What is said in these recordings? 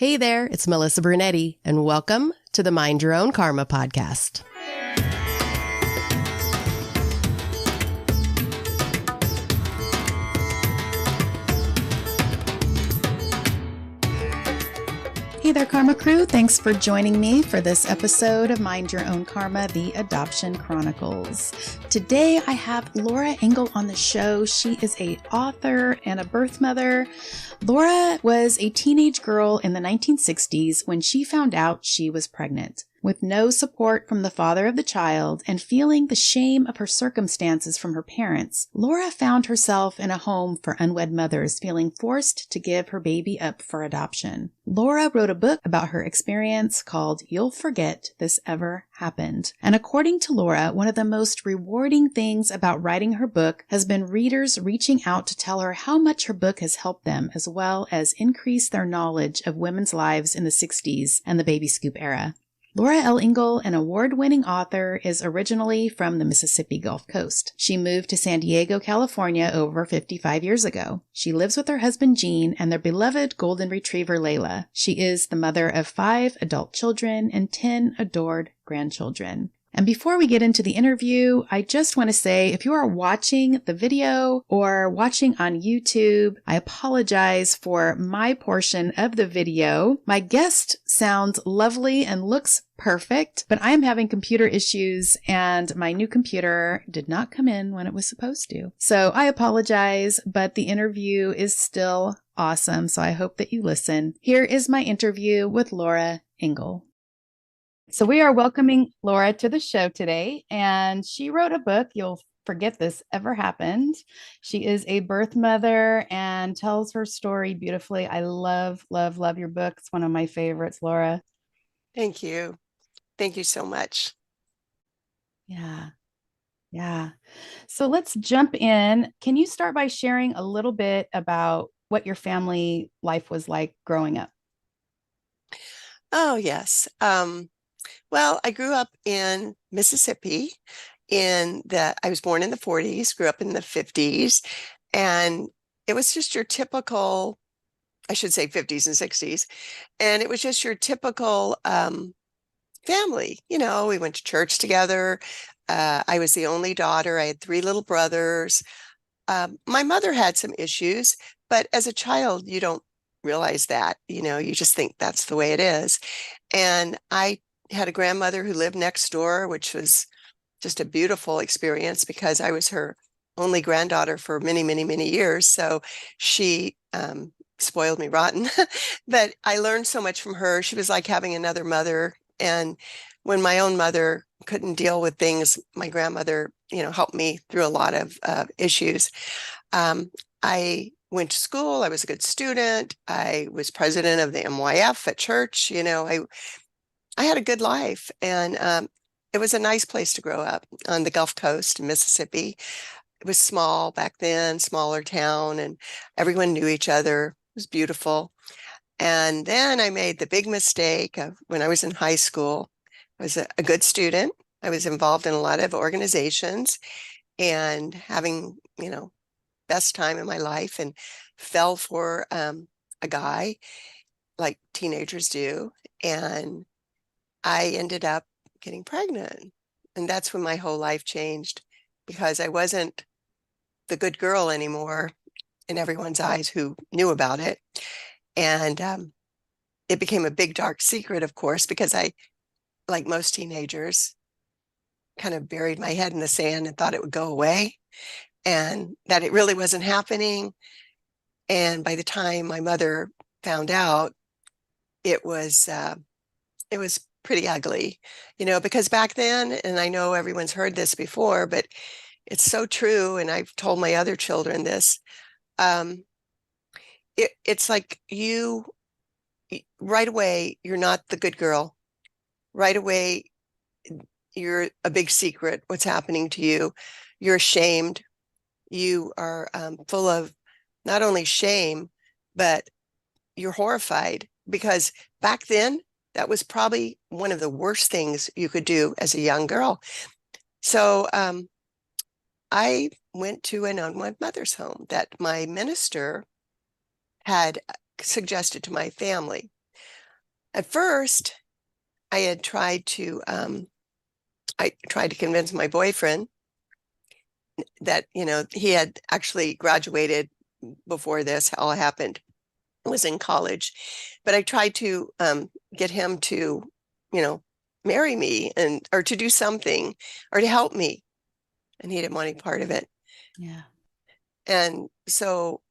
Hey there, it's Melissa Brunetti, and welcome to the Mind Your Own Karma podcast. Hey there, Karma Crew. Thanks for joining me for this episode of Mind Your Own Karma, the Adoption Chronicles. Today, I have Laura Engel on the show. She is an author and a birth mother. Laura was a teenage girl in the 1960s when she found out she was pregnant. With no support from the father of the child and feeling the shame of her circumstances from her parents, Laura found herself in a home for unwed mothers feeling forced to give her baby up for adoption. Laura wrote a book about her experience called You'll Forget This Ever Happened. And according to Laura, one of the most rewarding things about writing her book has been readers reaching out to tell her how much her book has helped them, as well as increase their knowledge of women's lives in the 60s and the baby scoop era. Laura L. Engel, an award-winning author, is originally from the Mississippi Gulf Coast. She moved to San Diego, California over 55 years ago. She lives with her husband, Gene, and their beloved golden retriever, Layla. She is the mother of 5 adult children and 10 adored grandchildren. And before we get into the interview, I just want to say, if you are watching the video or watching on YouTube, I apologize for my portion of the video. My guest sounds lovely and looks perfect, but I am having computer issues and my new computer did not come in when it was supposed to. So I apologize, but the interview is still awesome. So I hope that you listen. Here is my interview with Laura Engel. So we are welcoming Laura to the show today, and she wrote a book, You'll Forget This Ever Happened. She is a birth mother and tells her story beautifully. I love, love, love your book. It's one of my favorites, Laura. Thank you. Thank you so much. Yeah. So let's jump in. Can you start by sharing a little bit about what your family life was like growing up? Oh, yes. Well, I grew up in Mississippi I was born in the 40s, grew up in the 50s, and it was just your typical, I should say 50s and 60s, and it was just your typical family. You know, we went to church together. I was the only daughter. I had 3 little brothers. My mother had some issues, but as a child, you don't realize that. You know, you just think that's the way it is. And I had a grandmother who lived next door, which was just a beautiful experience because I was her only granddaughter for many, many, many years. So she spoiled me rotten, but I learned so much from her. She was like having another mother. And when my own mother couldn't deal with things, my grandmother, helped me through a lot of issues. I went to school. I was a good student. I was president of the MYF at church. I had a good life, and it was a nice place to grow up on the Gulf Coast in Mississippi. It was small back then, smaller town, and everyone knew each other. It was beautiful. And then I made the big mistake of when I was in high school. I was a good student. I was involved in a lot of organizations and having, best time in my life, and fell for a guy like teenagers do. And I ended up getting pregnant. And that's when my whole life changed, because I wasn't the good girl anymore in everyone's eyes who knew about it. And it became a big, dark secret, of course, because I, like most teenagers, kind of buried my head in the sand and thought it would go away and that it really wasn't happening. And by the time my mother found out, it was pretty ugly, because back then, and I know everyone's heard this before, but it's so true, and I've told my other children this, it's like you, right away, you're not the good girl. Right away, you're a big secret, what's happening to you. You're ashamed. You are full of not only shame, but you're horrified, because back then, that was probably one of the worst things you could do as a young girl. So I went to an unwed mother's home that my minister had suggested to my family. At first, I had I tried to convince my boyfriend that, he had actually graduated before this all happened, was in college. But I tried to get him to, you know, marry me or to do something or to help me. And he didn't want any part of it. Yeah. And so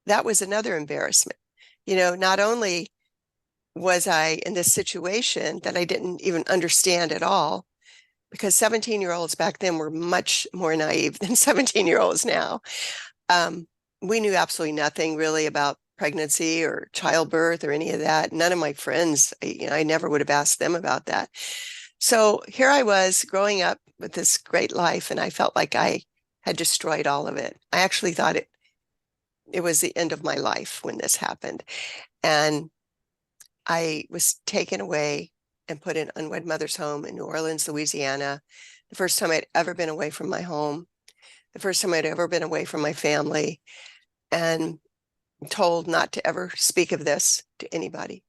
that was another embarrassment. Not only was I in this situation that I didn't even understand at all, because 17-year-olds back then were much more naive than 17-year-olds now. We knew absolutely nothing really about pregnancy or childbirth or any of that. None of my friends, I never would have asked them about that. So here I was growing up with this great life, and I felt like I had destroyed all of it. I actually thought it was the end of my life when this happened. And I was taken away and put in unwed mother's home in New Orleans, Louisiana. The first time I'd ever been away from my home, the first time I'd ever been away from my family, and told not to ever speak of this to anybody.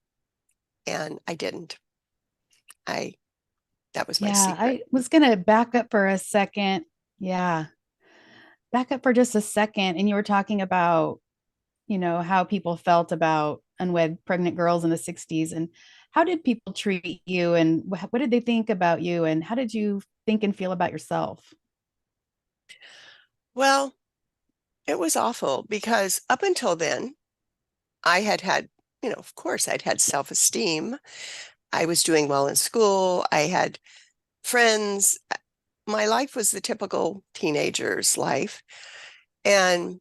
And I didn't. That was my Yeah. secret. I was going to back up for a second. Yeah. Back up for just a second. And you were talking about, how people felt about unwed pregnant girls in the 60s. And how did people treat you? And what did they think about you? And how did you think and feel about yourself? Well, it was awful because up until then, I had, of course, I'd had self-esteem. I was doing well in school. I had friends. My life was the typical teenager's life. And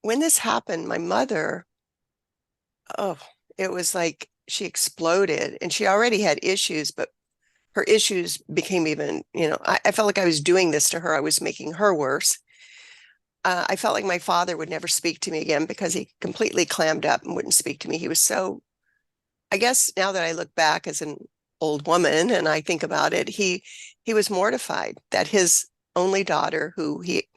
when this happened, my mother, oh, it was like she exploded, and she already had issues, but her issues became even, I felt like I was doing this to her. I was making her worse. I felt like my father would never speak to me again because he completely clammed up and wouldn't speak to me. He was so, I guess now that I look back as an old woman and I think about it, he was mortified that his only daughter, who he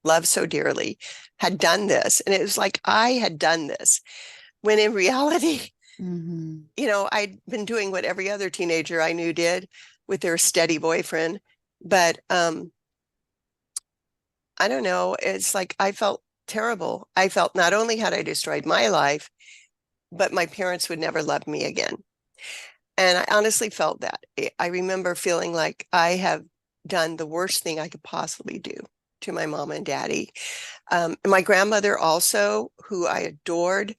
loved so dearly, had done this. And it was like I had done this, when in reality, Mm-hmm. I'd been doing what every other teenager I knew did with their steady boyfriend. But I don't know, it's like I felt terrible. I felt not only had I destroyed my life, but my parents would never love me again. And I honestly felt that. I remember feeling like I have done the worst thing I could possibly do to my mom and daddy. And my grandmother also, who I adored,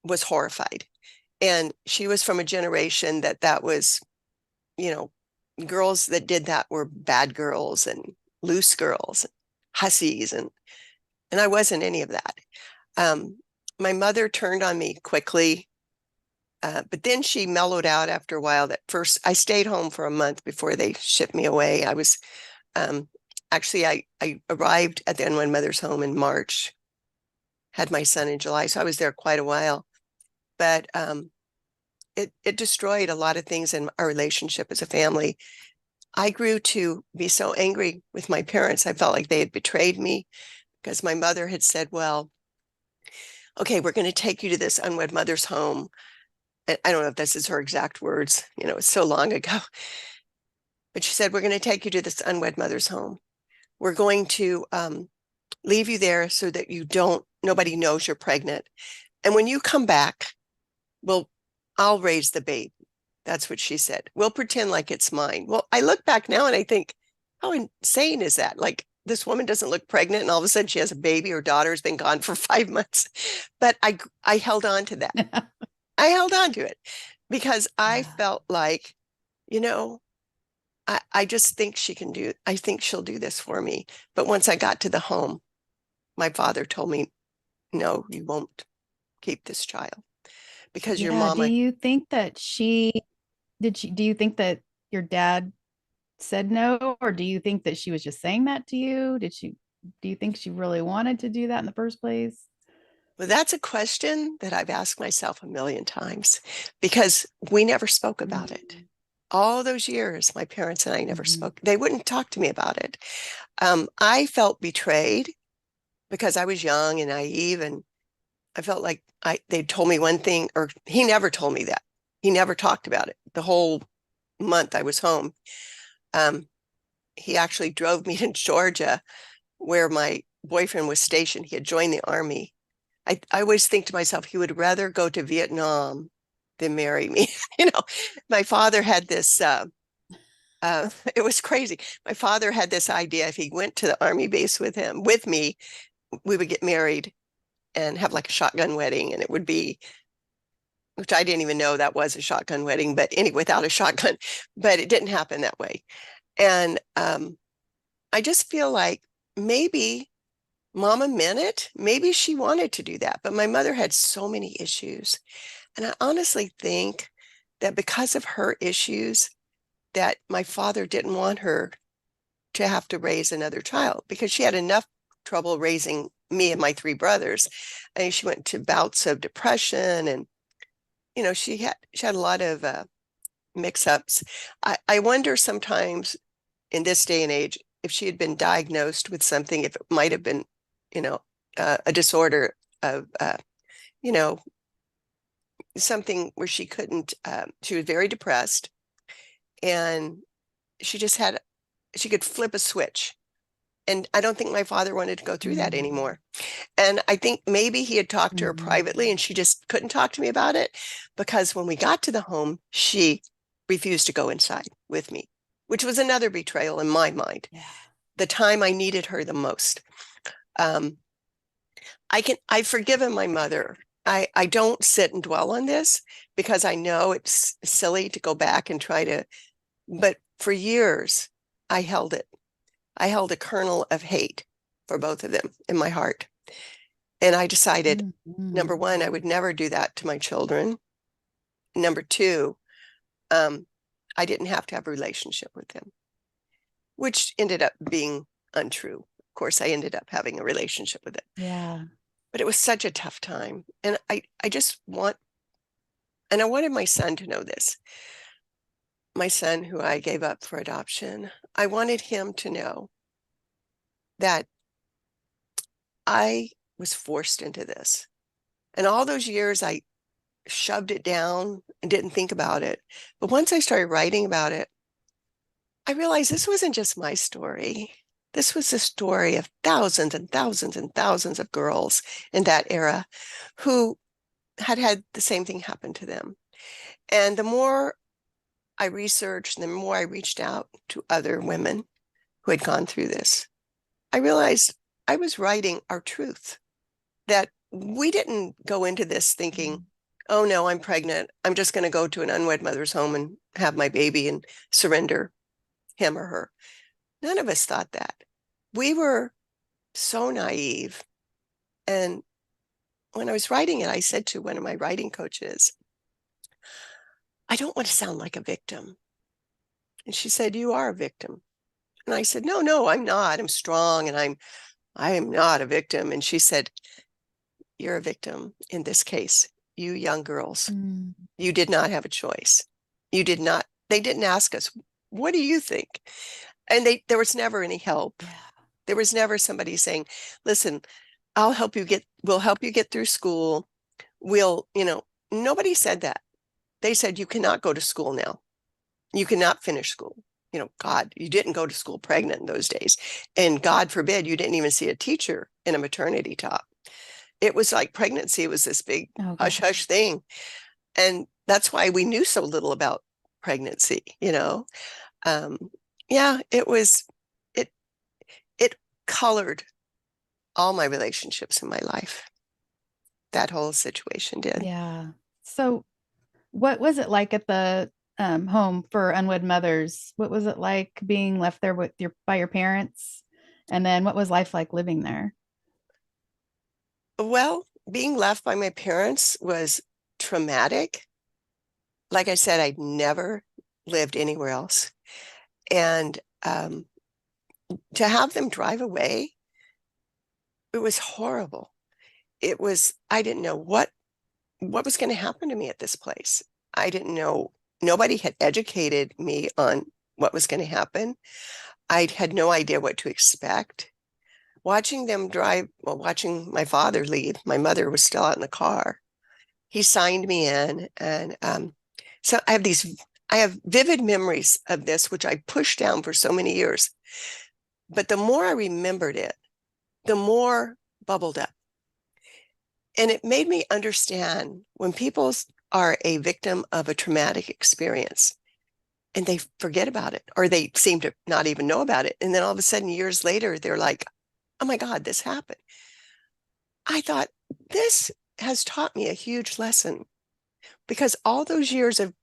was horrified. And she was from a generation that was, you know, girls that did that were bad girls and loose girls, hussies, and I wasn't any of that. Um, my mother turned on me quickly, but then she mellowed out after a while. That first, I stayed home for a month before they shipped me away. I was actually I arrived at the unwed mother's home in March, had my son in July, so I was there quite a while. But it destroyed a lot of things in our relationship as a family. I grew to be so angry with my parents. I felt like they had betrayed me because my mother had said, well, okay, we're going to take you to this unwed mother's home. And I don't know if this is her exact words, it's so long ago. But she said, we're going to take you to this unwed mother's home. We're going to leave you there so that nobody knows you're pregnant. And when you come back, I'll raise the baby. That's what she said. We'll pretend like it's mine. Well, I look back now and I think, how insane is that? Like, this woman doesn't look pregnant and all of a sudden she has a baby. Her daughter has been gone for 5 months. But I held on to that. I held on to it because I Yeah. felt like, you know, I just think I think she'll do this for me. But once I got to the home, my father told me, no, you won't keep this child because your Yeah. Do mama. you think that do you think that your dad said no, or do you think that she was just saying that to you? Do you think she really wanted to do that in the first place? Well, that's a question that I've asked myself a million times because we never spoke about it. Mm-hmm. All those years, my parents and I never Mm-hmm. spoke. They wouldn't talk to me about it. I felt betrayed because I was young and naive, and I felt like they told me one thing, or he never told me that. He never talked about it. The whole month I was home. He actually drove me to Georgia, where my boyfriend was stationed. He had joined the Army. I always think to myself, he would rather go to Vietnam than marry me. My father had this, it was crazy. My father had this idea, if he went to the Army base with me, we would get married and have like a shotgun wedding. And it would be, which I didn't even know that was a shotgun wedding, but anyway, without a shotgun, but it didn't happen that way. And I just feel like maybe Mama meant it. Maybe she wanted to do that, but my mother had so many issues. And I honestly think that because of her issues, that my father didn't want her to have to raise another child, because she had enough trouble raising me and my three brothers. And she went to bouts of depression, and she had a lot of mix-ups. I wonder sometimes in this day and age, if she had been diagnosed with something, if it might have been, a disorder of, something where she couldn't, she was very depressed, and she could flip a switch. And I don't think my father wanted to go through that anymore. And I think maybe he had talked to her privately, and she just couldn't talk to me about it, because when we got to the home, she refused to go inside with me, which was another betrayal in my mind. Yeah. The time I needed her the most. I've forgiven my mother. I don't sit and dwell on this, because I know it's silly to go back and try to, but for years I held it. I held a kernel of hate for both of them in my heart. And I decided, number one, I would never do that to my children. Number two, I didn't have to have a relationship with them, which ended up being untrue. Of course, I ended up having a relationship with them. Yeah. But it was such a tough time. And I wanted my son to know this. My son, who I gave up for adoption, I wanted him to know that I was forced into this. And all those years I shoved it down and didn't think about it. But once I started writing about it, I realized this wasn't just my story. This was the story of thousands and thousands and thousands of girls in that era who had the same thing happen to them. And the more I researched, the more I reached out to other women who had gone through this, I realized I was writing our truth, that we didn't go into this thinking, oh no, I'm pregnant, I'm just going to go to an unwed mother's home and have my baby and surrender him or her. None of us thought that. We were so naive. And when I was writing it, I said to one of my writing coaches, I don't want to sound like a victim. And she said, you are a victim. And I said, no, I'm not. I'm strong, and I am not a victim. And she said, you're a victim in this case. You young girls, you did not have a choice. They didn't ask us, what do you think? And there was never any help. Yeah. There was never somebody saying, listen, we'll help you get through school. Nobody said that. They said, you cannot go to school now. You cannot finish school. God, you didn't go to school pregnant in those days. And God forbid, you didn't even see a teacher in a maternity top. It was like pregnancy was this big hush hush thing. And that's why we knew so little about pregnancy, it colored all my relationships in my life. That whole situation did. Yeah. So what was it like at the home for unwed mothers? What was it like being left there by your parents? And then what was life like living there? Well, being left by my parents was traumatic. Like I said, I'd never lived anywhere else. And to have them drive away, it was horrible. I didn't know what was going to happen to me at this place. I didn't know. Nobody had educated me on what was going to happen. I had no idea what to expect. Watching my father leave, my mother was still out in the car. He signed me in, and So I have vivid memories of this, which I pushed down for so many years. But the more I remembered it, the more bubbled up. And it made me understand when people are a victim of a traumatic experience and they forget about it, or they seem to not even know about it. And then all of a sudden, years later, they're like, oh my God, this happened. I thought, this has taught me a huge lesson, because all those years of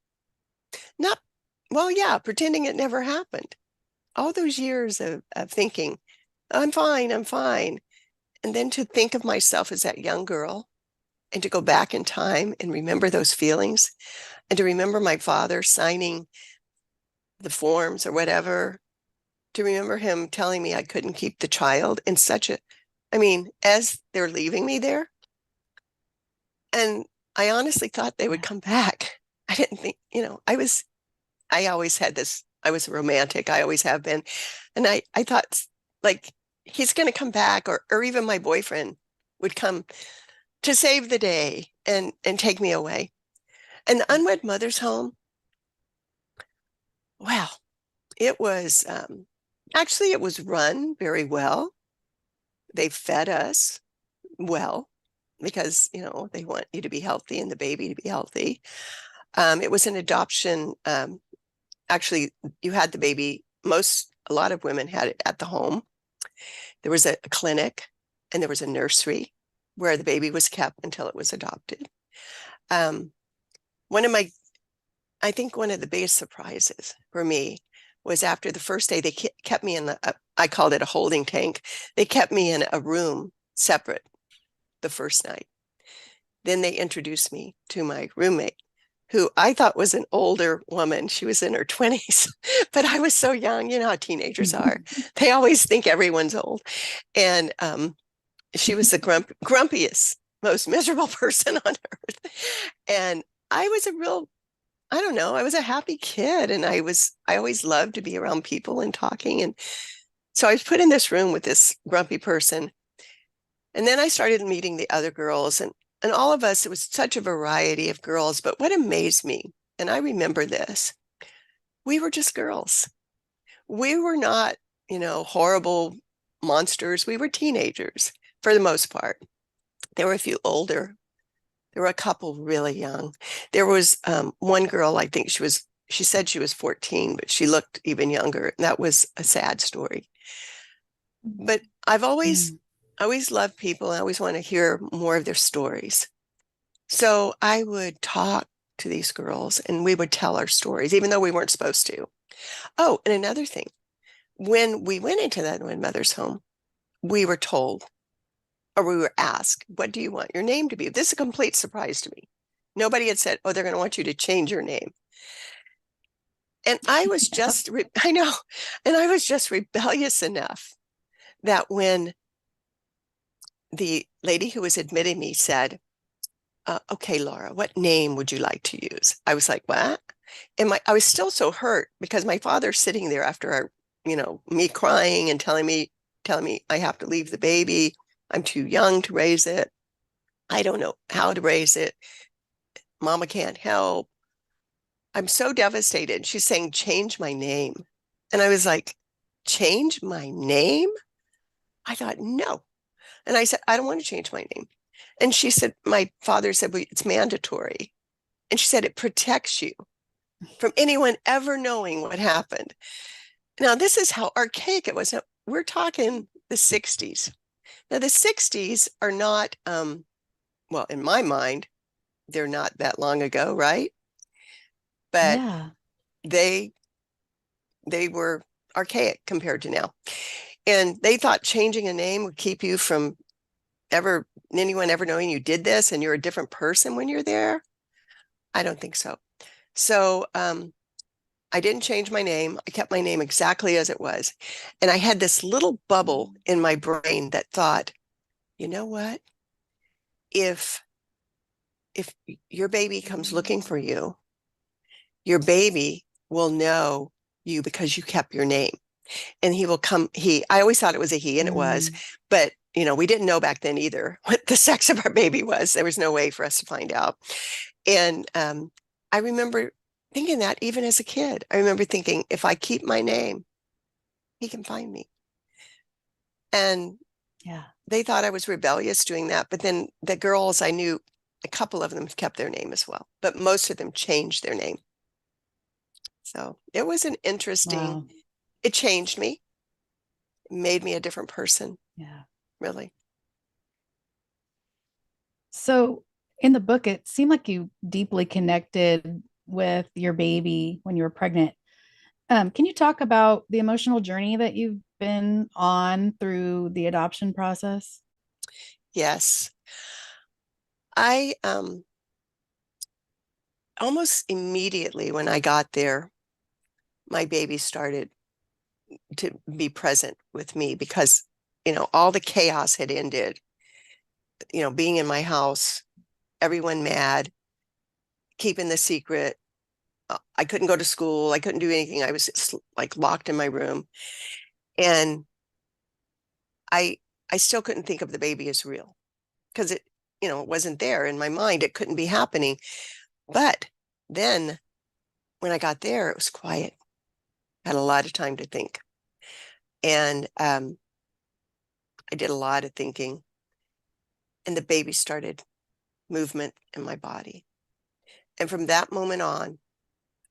not, well, yeah, pretending it never happened, all those years of thinking, I'm fine, I'm fine. And then to think of myself as that young girl and to go back in time and remember those feelings, and to remember my father signing the forms or whatever, to remember him telling me I couldn't keep the child in such a, I mean, as they're leaving me there. And I honestly thought they would come back. I didn't think, I always had this, I was a romantic, I always have been. And I thought, like, he's going to come back, or even my boyfriend would come to save the day and take me away. And the unwed mother's home, wow, it was actually, it was run very well. They fed us well because, they want you to be healthy and the baby to be healthy. It was an adoption. Actually, you had the baby. A lot of women had it at the home. There was a clinic and there was a nursery where the baby was kept until it was adopted. Um, I think one of the biggest surprises for me was after the first day, they kept me in I called it a holding tank. They kept me in a room separate the first night. Then they introduced me to my roommate, who I thought was an older woman. She was in her 20s, but I was so young. You know how teenagers are. They always think everyone's old. And she was the grumpiest, most miserable person on earth. And I was I don't know, I was a happy kid. And I always loved to be around people and talking. And so I was put in this room with this grumpy person. And then I started meeting the other girls, and all of us, it was such a variety of girls. But what amazed me, and I remember this, we were just girls. We were not, horrible monsters. We were teenagers for the most part. There were a few older. There were a couple really young. There was one girl, I think she said she was 14, but she looked even younger. And that was a sad story. But I've always loved people. I always want to hear more of their stories. So I would talk to these girls and we would tell our stories, even though we weren't supposed to. Oh, and another thing, when we went into that mother's home, we were told, or we were asked, what do you want your name to be? This is a complete surprise to me. Nobody had said, oh, they're going to want you to change your name. And I was just, I know, and I was just rebellious enough that when the lady who was admitting me said, okay, Laura, what name would you like to use? I was like, what? And I was still so hurt because my father's sitting there after me crying and telling me I have to leave the baby. I'm too young to raise it. I don't know how to raise it. Mama can't help. I'm so devastated. She's saying, change my name. And I was like, change my name? I thought, no. And I said, I don't want to change my name. And she said, my father said, well, it's mandatory. And she said, it protects you from anyone ever knowing what happened. Now, this is how archaic it was. Now, we're talking the 60s. Now, the 60s are not, well, in my mind, they're not that long ago, right? But Yeah. they were archaic compared to now. And they thought changing a name would keep you from anyone ever knowing you did this and you're a different person when you're there. I don't think so. So I didn't change my name. I kept my name exactly as it was. And I had this little bubble in my brain that thought, you know what? If your baby comes looking for you, your baby will know you because you kept your name. And he will come. I always thought it was a he, and it was, but we didn't know back then either what the sex of our baby was. There was no way for us to find out. And I remember thinking that even as a kid. I remember thinking, if I keep my name, he can find me. And Yeah. they thought I was rebellious doing that. But then the girls I knew, a couple of them kept their name as well, but most of them changed their name. So it was an interesting, Wow. it changed me, made me a different person, Yeah. really. So in the book, it seemed like you deeply connected with your baby when you were pregnant. Can you talk about the emotional journey that you've been on through the adoption process? Yes. I almost immediately when I got there, my baby started to be present with me because, all the chaos had ended, being in my house, everyone mad, keeping the secret. I couldn't go to school. I couldn't do anything. I was just, like locked in my room. And I I still couldn't think of the baby as real because it wasn't there in my mind. It couldn't be happening. But then when I got there, it was quiet. I had a lot of time to think. And I did a lot of thinking. And the baby started movement in my body. And from that moment on,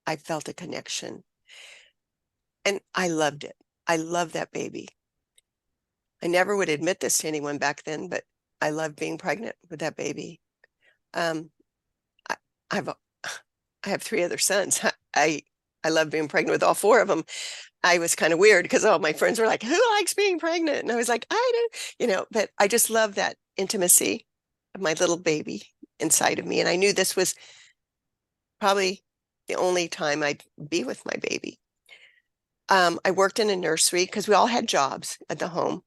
I felt a connection. And I loved it. I loved that baby. I never would admit this to anyone back then, but I loved being pregnant with that baby. Um, I, I've I have three other sons. I love being pregnant with all four of them. I was kind of weird because all my friends were like, "Who likes being pregnant?" And I was like, "I do," but I just love that intimacy of my little baby inside of me. And I knew this was probably the only time I'd be with my baby. I worked in a nursery because we all had jobs at the home.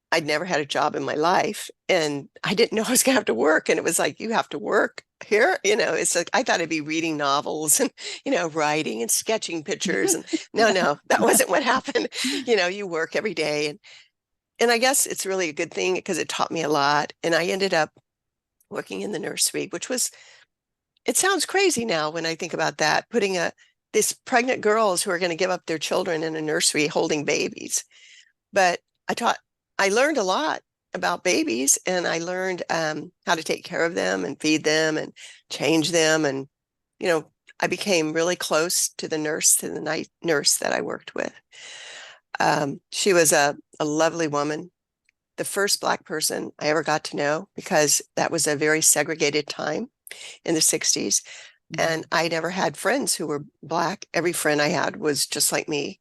I'd never had a job in my life and I didn't know I was going to have to work. And it was like, you have to work here. It's like, I thought I'd be reading novels and, writing and sketching pictures. And no, that wasn't what happened. You work every day. And I guess it's really a good thing because it taught me a lot. And I ended up working in the nursery, which was, it sounds crazy now when I think about that, putting this pregnant girls who are going to give up their children in a nursery holding babies. But I learned a lot about babies and I learned how to take care of them and feed them and change them. And, I became really close to the night nurse that I worked with. She was a lovely woman, the first Black person I ever got to know because that was a very segregated time in the 60s. And I never had friends who were Black. Every friend I had was just like me.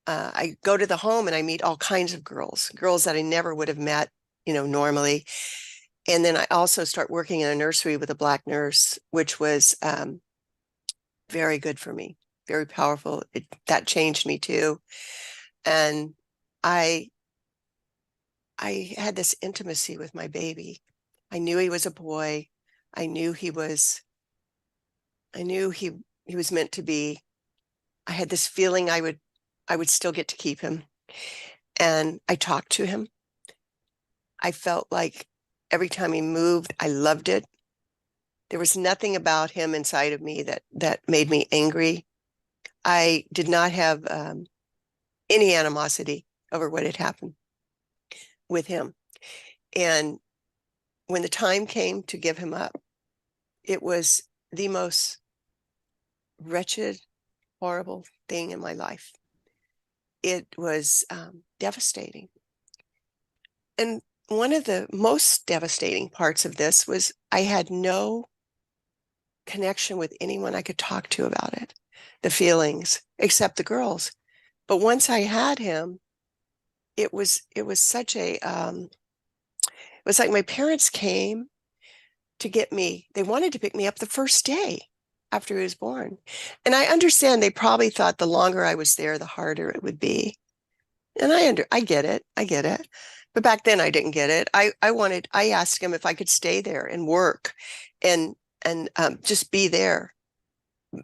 I go to the home and I meet all kinds of girls that I never would have met, normally. And then I also start working in a nursery with a Black nurse, which was very good for me, very powerful. That changed me too. And I had this intimacy with my baby. I knew he was a boy. I knew he was meant to be. I had this feeling I would still get to keep him. And I talked to him. I felt like every time he moved, I loved it. There was nothing about him inside of me that made me angry. I did not have any animosity over what had happened with him. And when the time came to give him up, it was the most wretched, horrible thing in my life. It was devastating. And one of the most devastating parts of this was I had no connection with anyone I could talk to about it, the feelings, except the girls. But once I had him, it was such it was like my parents came to get me. They wanted to pick me up the first day after he was born. And I understand they probably thought the longer I was there, the harder it would be. And I get it. I get it. But back then I didn't get it. I asked him if I could stay there and work and just be there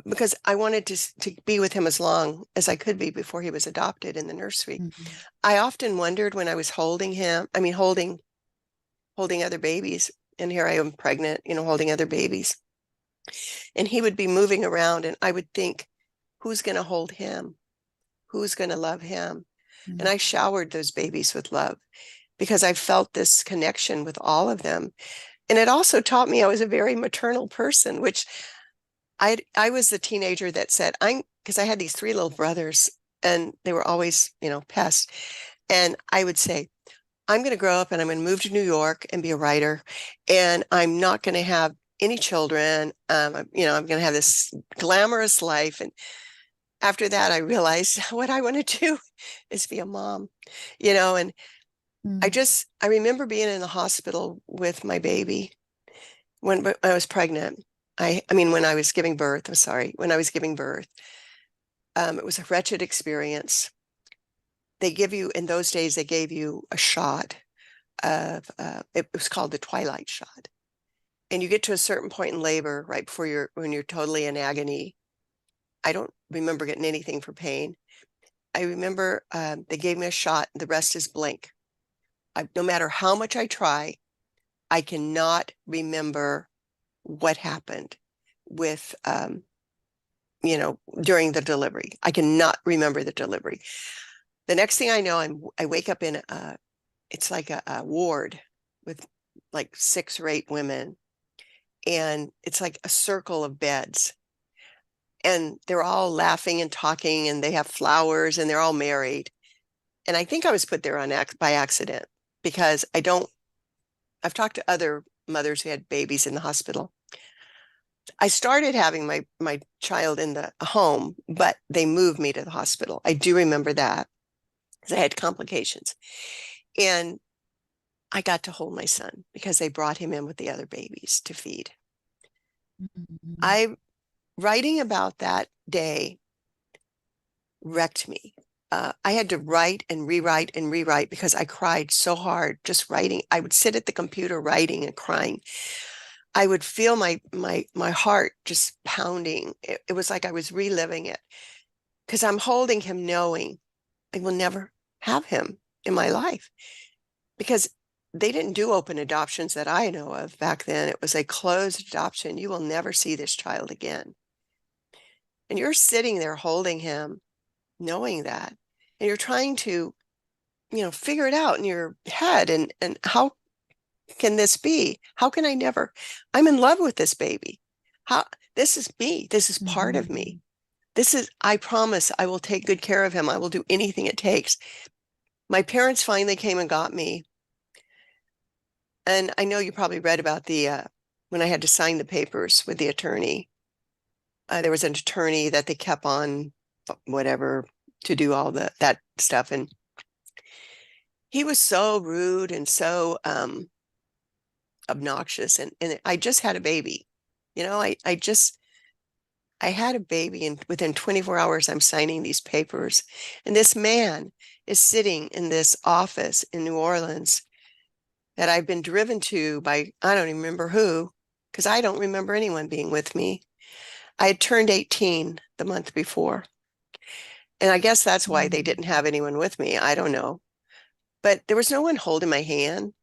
because I wanted to be with him as long as I could be before he was adopted in the nursery. Mhm. I often wondered when I was holding him, I mean, holding other babies, and here I am pregnant, holding other babies. And he would be moving around, and I would think, who's going to hold him? Who's going to love him? Mm. And I showered those babies with love because I felt this connection with all of them. And it also taught me I was a very maternal person, which I was the teenager that said, because I had these three little brothers and they were always, pests. And I would say, I'm going to grow up and I'm going to move to New York and be a writer. And I'm not going to have any children. I'm going to have this glamorous life. And after that, I realized what I want to do is be a mom, and I remember being in the hospital with my baby when I was pregnant. When I was giving birth, I'm sorry, when I was giving birth, it was a wretched experience. In those days, they gave you a shot of, it was called the twilight shot. And you get to a certain point in labor right before when you're totally in agony. I don't remember getting anything for pain. I remember they gave me a shot. The rest is blank. No matter how much I try, I cannot remember what happened with, during the delivery. I cannot remember the delivery. The next thing I know, I wake up in it's like a ward with like 6 or 8 women. And it's like a circle of beds. And they're all laughing and talking, and they have flowers, and they're all married. And I think I was put there by accident because I've talked to other mothers who had babies in the hospital. I started having my child in the home, but they moved me to the hospital. I do remember that because I had complications. And I got to hold my son because they brought him in with the other babies to feed. Writing about that day wrecked me. I had to write and rewrite because I cried so hard just writing. I would sit at the computer writing and crying. I would feel my heart just pounding. It was like I was reliving it because I'm holding him knowing I will never have him in my life because they didn't do open adoptions that I know of back then. It was a closed adoption. You will never see this child again. And you're sitting there holding him, knowing that, and you're trying to, figure it out in your head. And how can this be? How can I never? I'm in love with this baby. This is me. This is part of me. I promise I will take good care of him. I will do anything it takes. My parents finally came and got me. And I know you probably read about when I had to sign the papers with the attorney. There was an attorney that they kept on whatever to do all that stuff. And he was so rude and so obnoxious. And I just had a baby. I had a baby, and within 24 hours, I'm signing these papers. And this man is sitting in this office in New Orleans that I've been driven to by, I don't even remember who, because I don't remember anyone being with me. I had turned 18 the month before. And I guess that's why they didn't have anyone with me. I don't know. But there was no one holding my hand.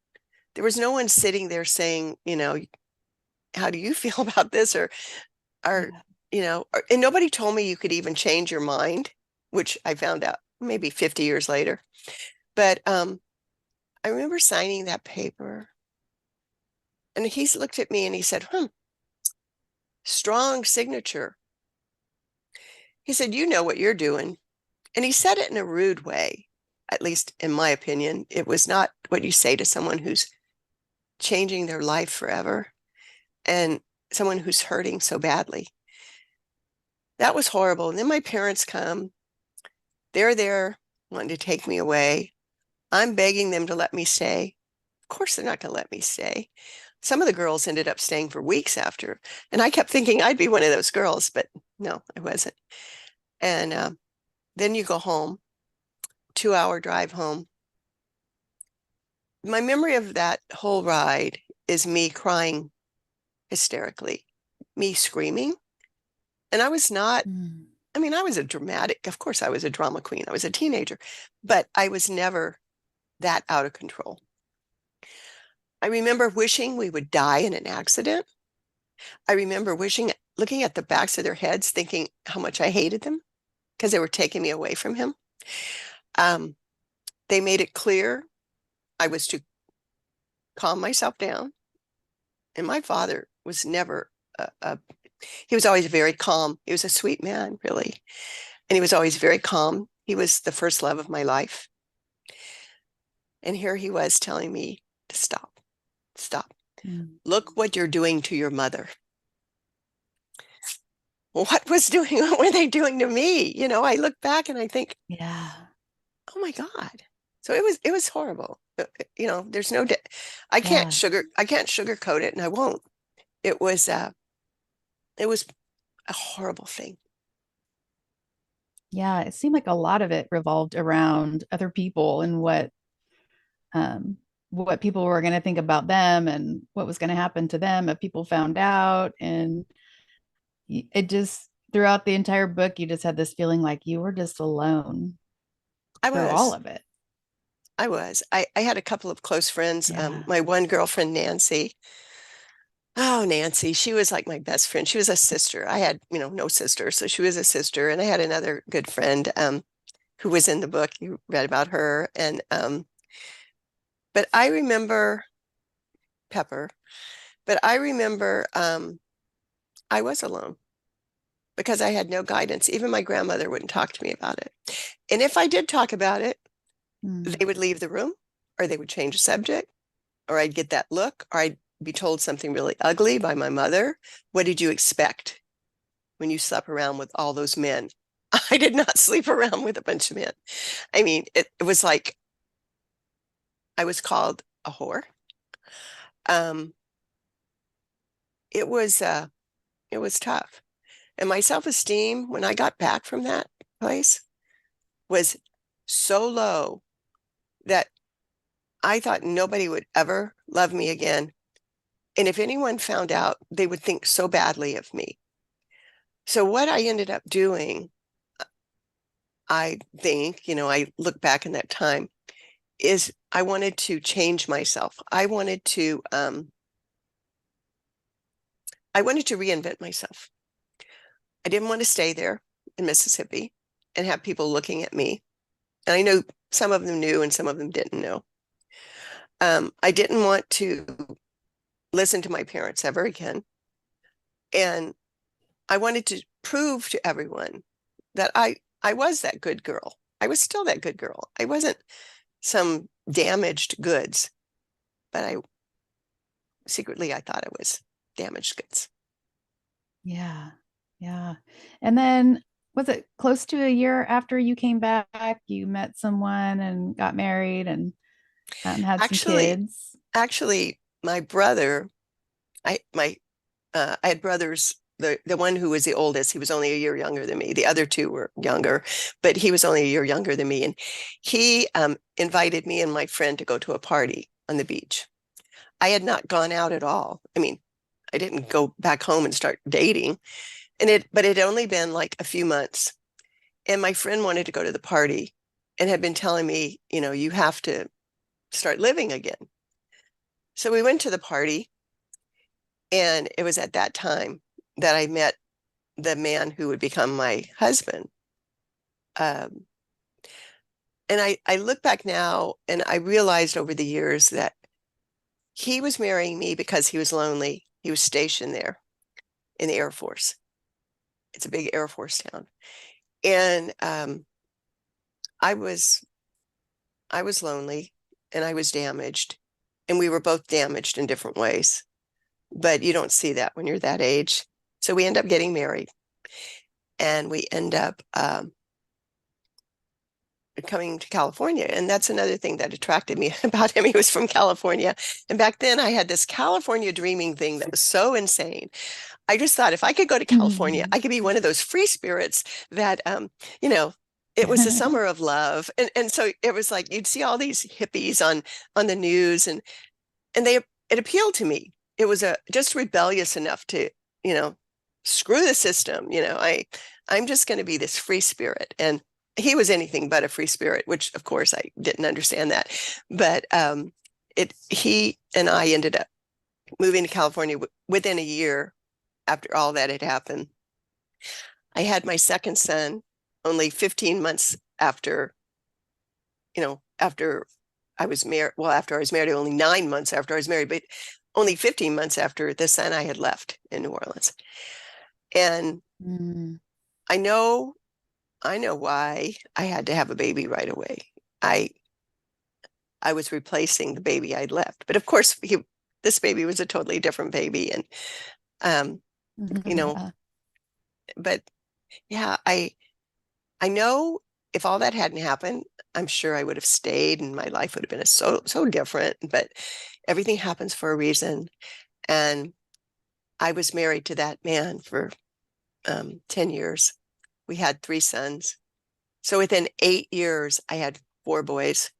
There was no one sitting there saying, how do you feel about this? And nobody told me you could even change your mind, which I found out maybe 50 years later. But I remember signing that paper, and he's looked at me and he said, strong signature. He said, you know what you're doing. And he said it in a rude way, at least in my opinion. It was not what you say to someone who's changing their life forever and someone who's hurting so badly. That was horrible. And then my parents come. They're there wanting to take me away. I'm begging them to let me stay. Of course, they're not going to let me stay. Some of the girls ended up staying for weeks after. And I kept thinking I'd be one of those girls, but no, I wasn't. And then you go home, 2-hour drive home. My memory of that whole ride is me crying hysterically, me screaming. And I was not, I was of course, I was a drama queen. I was a teenager, but I was never that out of control. I remember wishing we would die in an accident. I remember looking at the backs of their heads, thinking how much I hated them because they were taking me away from him. Um, they made it clear I was to calm myself down. And my father was never he was always very calm. He was a sweet man, really. And he was always very calm. He was the first love of my life. And here he was telling me to stop, stop. Look what you're doing to your mother. What were they doing to me? I look back and I think, Yeah. oh my God. So it was horrible. There's no, I Yeah. can't sugarcoat it, and I won't. It was a horrible thing. Yeah. It seemed like a lot of it revolved around other people and what people were going to think about them and what was going to happen to them if people found out. And it just, throughout the entire book, you just had this feeling like you were just alone I through all was. of it. I had a couple of close friends. Yeah. My one girlfriend, Nancy. Oh, Nancy, she was like my best friend. She was a sister. I had, no sister, so she was a sister. And I had another good friend, who was in the book. You read about her. And but I remember Pepper, but I remember I was alone because I had no guidance. Even my grandmother wouldn't talk to me about it. And if I did talk about it, Mm. they would leave the room, or they would change the subject, or I'd get that look, or I'd be told something really ugly by my mother. What did you expect when you slept around with all those men? I did not sleep around with a bunch of men. I mean, it was like I was called a whore. Um, it was it was tough. And my self-esteem when I got back from that place was so low that I thought nobody would ever love me again. And if anyone found out, they would think so badly of me. So what I ended up doing, I think, I look back in that time, is I wanted to change myself. I wanted to reinvent myself. I didn't want to stay there in Mississippi and have people looking at me. And I know some of them knew and some of them didn't know. I didn't want to listen to my parents ever again. And I wanted to prove to everyone that I was that good girl. I was still that good girl. I wasn't some damaged goods, but I thought I was damaged goods. Yeah. Yeah. And then was it close to a year after you came back, you met someone and got married and had some Actually, kids? actually, my brother, I had brothers. The one who was the oldest, he was only a year younger than me. The other two were younger, but he was only a year younger than me. And he invited me and my friend to go to a party on the beach. I had not gone out at all. I mean, I didn't go back home and start dating. But it had only been like a few months. And my friend wanted to go to the party and had been telling me, you have to start living again. So we went to the party, and it was at that time that I met the man who would become my husband. Um, and I look back now and I realized over the years that he was marrying me because he was lonely. He was stationed there in the Air Force. It's a big Air Force town. And I was I was lonely and I was damaged. And we were both damaged in different ways. But you don't see that when you're that age. So we end up getting married, and we end up coming to California. And that's another thing that attracted me about him. He was from California. And back then I had this California dreaming thing that was so insane. I just thought if I could go to California, I could be one of those free spirits that, you know, it was the summer of love. And so it was like you'd see all these hippies on the news, and it appealed to me. It was just rebellious enough to, you know, screw the system. I'm just going to be this free spirit. And he was anything but a free spirit, which of course I didn't understand that. But he and I ended up moving to California within a year. after all that had happened. I had my second son only 15 months after, after I was married. Well, after I was married, only 9 months after I was married, but only 15 months after the son I had left in New Orleans. And Mm. I know why I had to have a baby right away. I I was replacing the baby I'd left. But of course, this baby was a totally different baby. And, um, you know, Yeah. but yeah, I know if all that hadn't happened, I'm sure I would have stayed and my life would have been so different. But everything happens for a reason. And I was married to that man for 10 years. We had 3 sons. So within 8 years, I had 4 boys.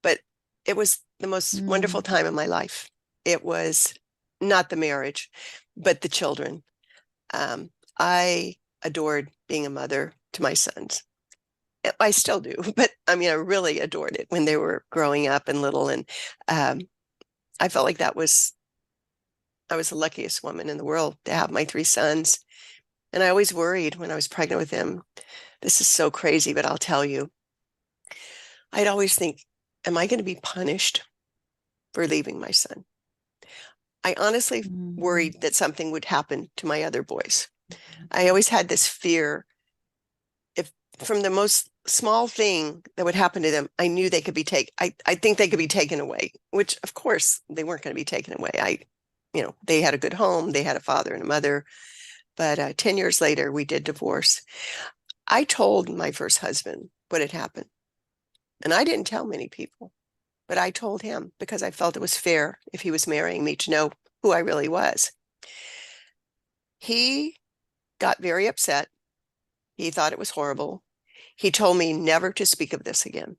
But it was the most wonderful Mm. time of my life. It was not the marriage, but the children. I adored being a mother to my sons. I still do, but I mean, I really adored it when they were growing up and little. And um, I felt like I was the luckiest woman in the world to have my 3 sons. And I always worried when I was pregnant with him. This is so crazy, but I'll tell you, I'd always think, am I going to be punished for leaving my son? I honestly Mm. worried that something would happen to my other boys. I always had this fear, if from the most small thing that would happen to them, I knew they could be taken. I think they could be taken away, which of course they weren't going to be taken away. They had a good home, they had a father and a mother, but 10 years later, we did divorce. I told my first husband what had happened, and I didn't tell many people, but I told him because I felt it was fair if he was marrying me to know who I really was. He got very upset. He thought it was horrible. He told me never to speak of this again.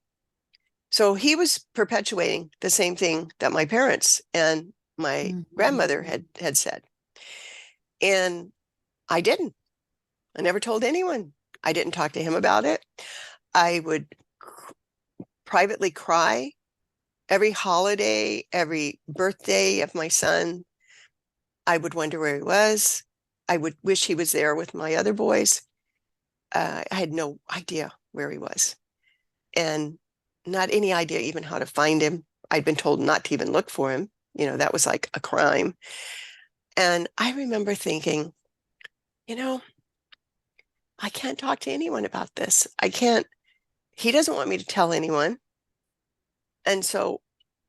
So he was perpetuating the same thing that my parents and my grandmother Mhm. had said. And I didn't. I never told anyone. I didn't talk to him about it. I would privately cry every holiday, every birthday of my son. I would wonder where he was. I would wish he was there with my other boys. I had no idea where he was, and not any idea even how to find him. I'd been told not to even look for him. That was like a crime. And I remember thinking, you know, I can't talk to anyone about this. I can't, he doesn't want me to tell anyone. And so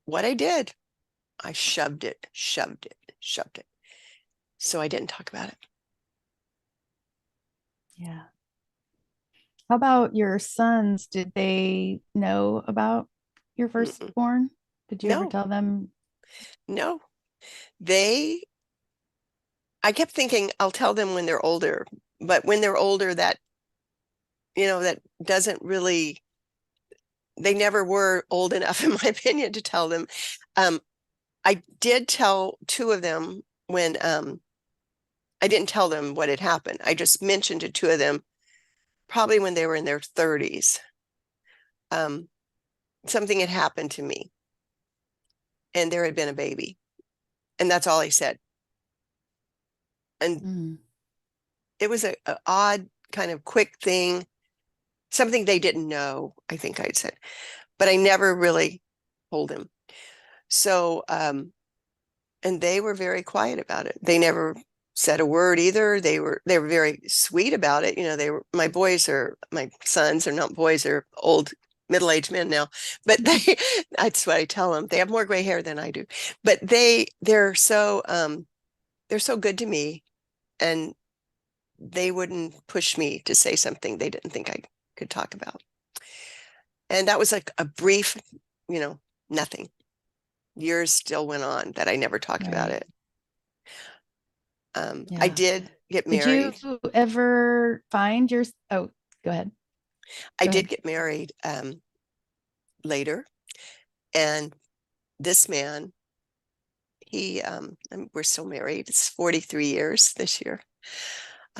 what I did, I shoved it, shoved it, shoved it. So I didn't talk about it. Yeah. How about your sons? Did they know about your Mm-mm. firstborn? Did you ever No, tell them? no. They, I kept thinking I'll tell them when they're older, but when they're older, that doesn't really, they never were old enough, in my opinion, to tell them. Um, I did tell 2 of them when I didn't tell them what had happened. I just mentioned to 2 of them probably when they were in their 30s. Um, Something had happened to me and there had been a baby. And that's all I said. And Mm. it was a odd kind of quick thing, something they didn't know, I think I'd said, but I never really told him. So, and they were very quiet about it. They never said a word either. They were very sweet about it. My sons are not boys, they're old middle-aged men now, but that's what I tell them. They have more gray hair than I do, but they're so good to me, and they wouldn't push me to say something they didn't think I could talk about. And that was like a brief, you know, nothing. Years still went on that I never talked about Right. it. I Yeah. did get Did you married. ever find your, oh, go ahead. I Go did ahead. get married later, and this man, we're still married. It's 43 years this year,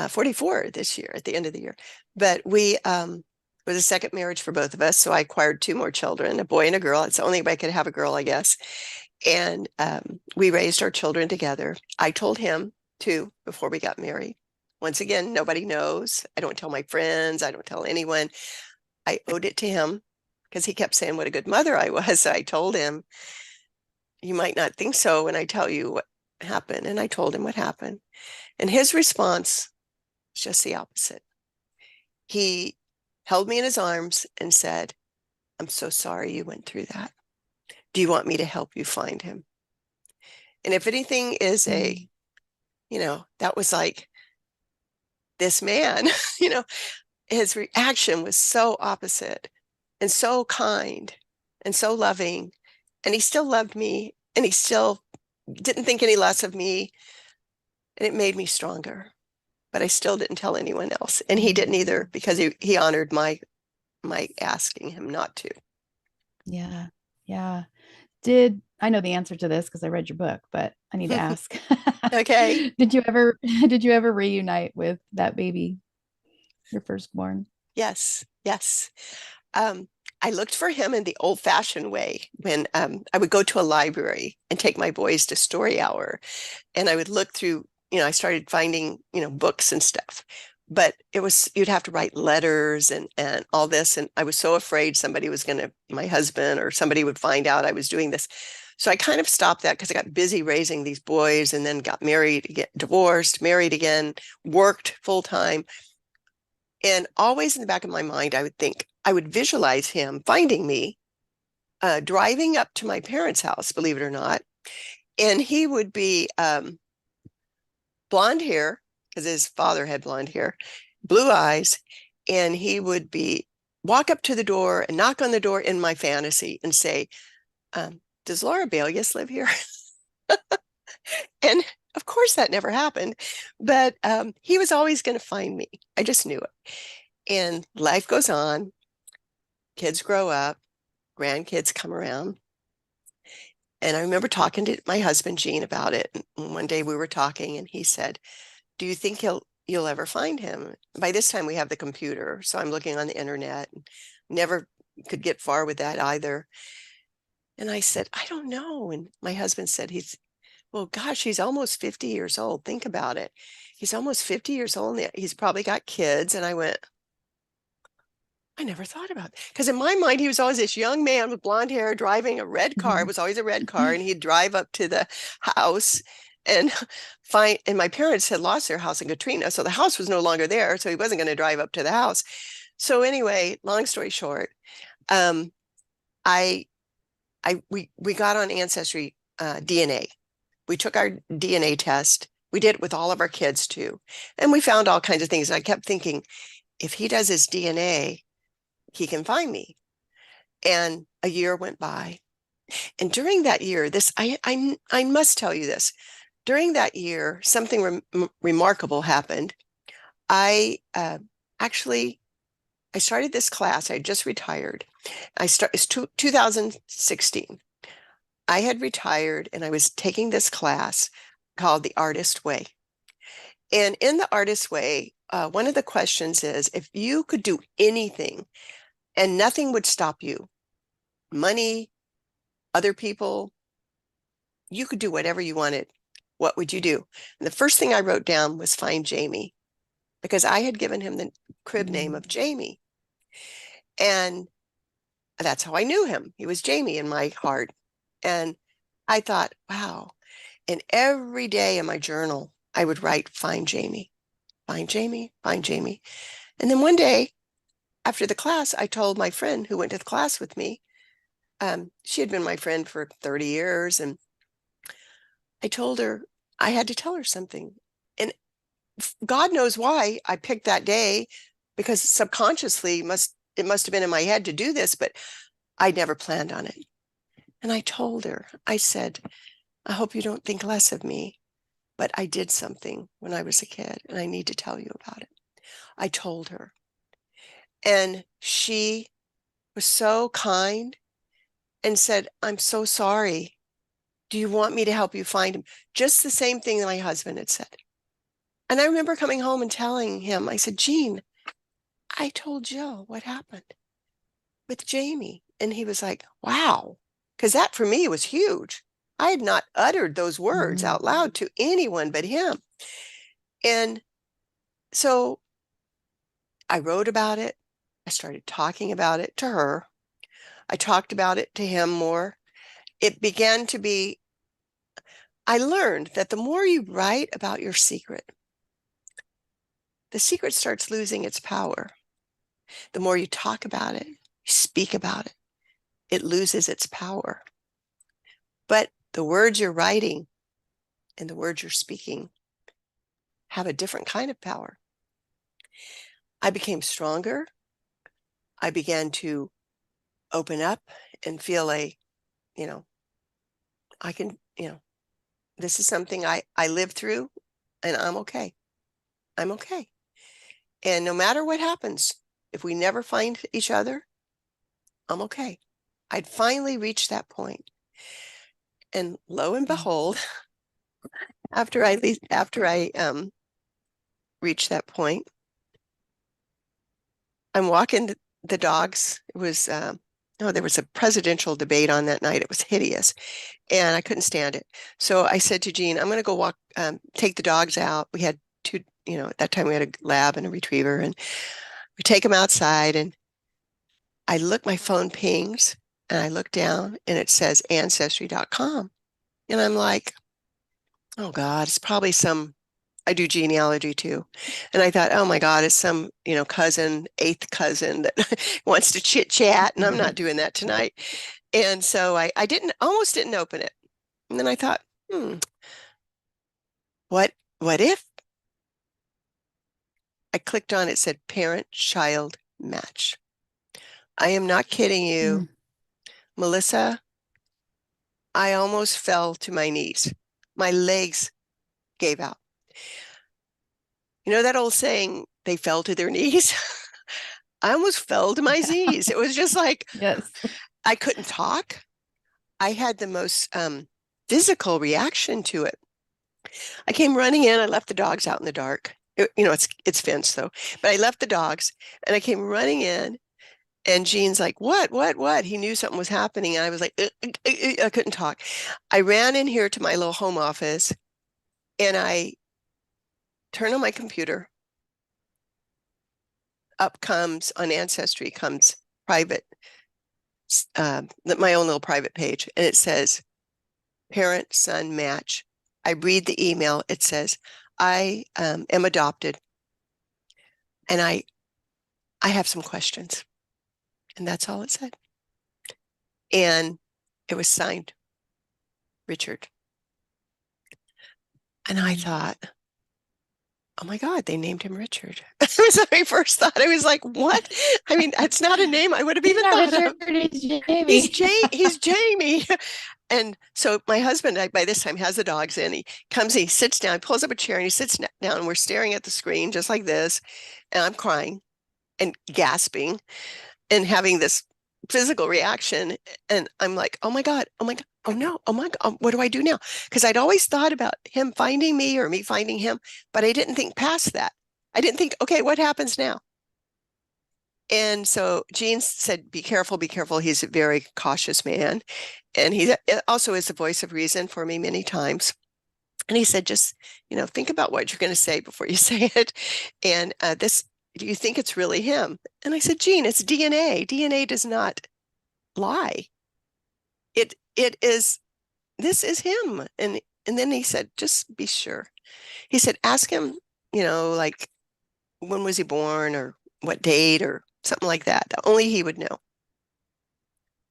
44 this year at the end of the year. But we was a second marriage for both of us, so I acquired 2 more children, a boy and a girl. It's the only way I could have a girl, I guess. And we raised our children together. I told him 2 before we got married. Once again, nobody knows. I don't tell my friends. I don't tell anyone. I owed it to him because he kept saying what a good mother I was. So I told him, you might not think so when I tell you what happened. And I told him what happened. And his response was just the opposite. He held me in his arms and said, I'm so sorry you went through that. Do you want me to help you find him? And if anything is that was like this man, his reaction was so opposite and so kind and so loving. And he still loved me and he still didn't think any less of me. And it made me stronger. But I still didn't tell anyone else. And he didn't either because he honored my asking him not to. Yeah. Yeah. I know the answer to this because I read your book, but I need to ask. Okay. Did you ever reunite with that baby, your firstborn? Yes. Yes. I looked for him in the old-fashioned way when I would go to a library and take my boys to story hour, and I would look through. I started finding books and stuff, but you'd have to write letters and all this, and I was so afraid my husband or somebody would find out I was doing this. So I kind of stopped that because I got busy raising these boys and then got married, divorced, married again, worked full time. And always in the back of my mind, I would visualize him finding me, driving up to my parents' house, believe it or not. And he would be blonde hair, because his father had blonde hair, blue eyes. And he would walk up to the door and knock on the door in my fantasy and say, does Laura Baelius live here? And of course that never happened, but he was always going to find me. I just knew it. And life goes on. Kids grow up, grandkids come around. And I remember talking to my husband, Gene, about it. And one day we were talking and he said, do you think you'll ever find him? By this time we have the computer. So I'm looking on the internet and never could get far with that either. And I said, I don't know. And my husband said, well, gosh, he's almost 50 years old. Think about it. He's almost 50 years old. He's probably got kids. And I went, I never thought about it. Because in my mind, he was always this young man with blonde hair driving a red car. It was always a red car. And he'd drive up to the house and and my parents had lost their house in Katrina. So the house was no longer there. So he wasn't going to drive up to the house. So anyway, long story short, we got on Ancestry DNA. We took our DNA test. We did it with all of our kids too. And we found all kinds of things. And I kept thinking, if he does his DNA, he can find me. And a year went by. And during that year, I must tell you this. During that year, something remarkable happened. I started this class. I just retired. It's 2016. I had retired and I was taking this class called The Artist Way. And in The Artist Way, one of the questions is, if you could do anything and nothing would stop you, money, other people, you could do whatever you wanted, what would you do? And the first thing I wrote down was find Jamie, because I had given him the crib name of Jamie. And that's how I knew him. He was Jamie in my heart. And I thought, wow. And every day in my journal, I would write, find Jamie, find Jamie, find Jamie. And then one day after the class, I told my friend who went to the class with me, she had been my friend for 30 years. And I told her I had to tell her something. And God knows why I picked that day, because subconsciously it must have been in my head to do this, but I never planned on it. And I told her, I said, I hope you don't think less of me, but I did something when I was a kid and I need to tell you about it. I told her. And she was so kind and said, I'm so sorry. Do you want me to help you find him? Just the same thing that my husband had said. And I remember coming home and telling him, I said, Gene, I told Jill what happened with Jamie. And he was like, wow. Because that for me was huge. I had not uttered those words out loud to anyone but him. And so I wrote about it. I started talking about it to her. I talked about it to him more. It began to be, I learned that the more you write about your secret, the secret starts losing its power. The more you talk about it, you speak about it, it loses its power. But the words you're writing and the words you're speaking have a different kind of power. I became stronger. I began to open up and feel I can, this is something I lived through and I'm okay. I'm okay. And no matter what happens, if we never find each other, I'm okay. I'd finally reached that point. And lo and behold, after I reached that point, I'm walking the dogs. It was there was a presidential debate on that night. It was hideous, and I couldn't stand it. So I said to Jean, "I'm going to go walk, take the dogs out." We had two, at that time we had a lab and a retriever, and we take them outside. And I look, my phone pings, and I look down, and it says ancestry.com, and I'm like, "Oh God, it's probably some." I do genealogy too. And I thought, oh my God, it's some, cousin, eighth cousin that wants to chit chat. And I'm not doing that tonight. And so I almost didn't open it. And then I thought, what if? I clicked on it, said parent-child match. I am not kidding you. Melissa, I almost fell to my knees. My legs gave out. You know that old saying, they fell to their knees? I almost fell to my knees. It was just like, yes, I couldn't talk. I had the most physical reaction to it. I came running in. I left the dogs out in the dark. It's fenced though, but I left the dogs and I came running in. And Gene's like, what? He knew something was happening. And I was like, I couldn't talk. I ran in here to my little home office and I turned on my computer. Up comes on Ancestry comes private, my own little private page. And it says, parent son match. I read the email. It says, I am adopted and I have some questions. And that's all it said. And it was signed Richard. And I thought, oh my God, they named him Richard. It was my first thought. I was like, what? I mean, it's not a name I would have even thought Richard, of. He's Jamie. He's Jamie. And so my husband, by this time, has the dogs in. He comes, he sits down, pulls up a chair and he sits down and we're staring at the screen just like this. And I'm crying and gasping and having this physical reaction. And I'm like, oh my God, oh my God, oh no, oh my God, what do I do now? Because I'd always thought about him finding me or me finding him, but I didn't think past that. I didn't think, okay, what happens now? And so Gene said, be careful, be careful. He's a very cautious man. And he also is the voice of reason for me many times. And he said, just, think about what you're going to say before you say it. And do you think it's really him? And I said, Gene, it's DNA. DNA does not lie. This is him. And then he said, just be sure. He said, ask him, like, when was he born or what date or something like that. Only he would know.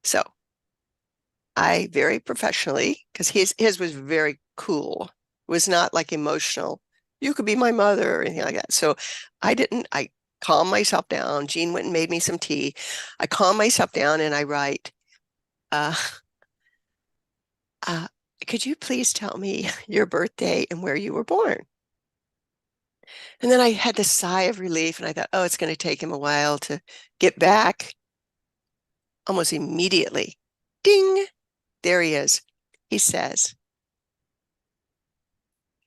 So I very professionally, because his was very cool, it was not like emotional. You could be my mother or anything like that. So I calmed myself down. Jean went and made me some tea. I calm myself down and I write, could you please tell me your birthday and where you were born? And then I had this sigh of relief and I thought, oh, it's going to take him a while to get back. Almost immediately, ding, there he is. He says,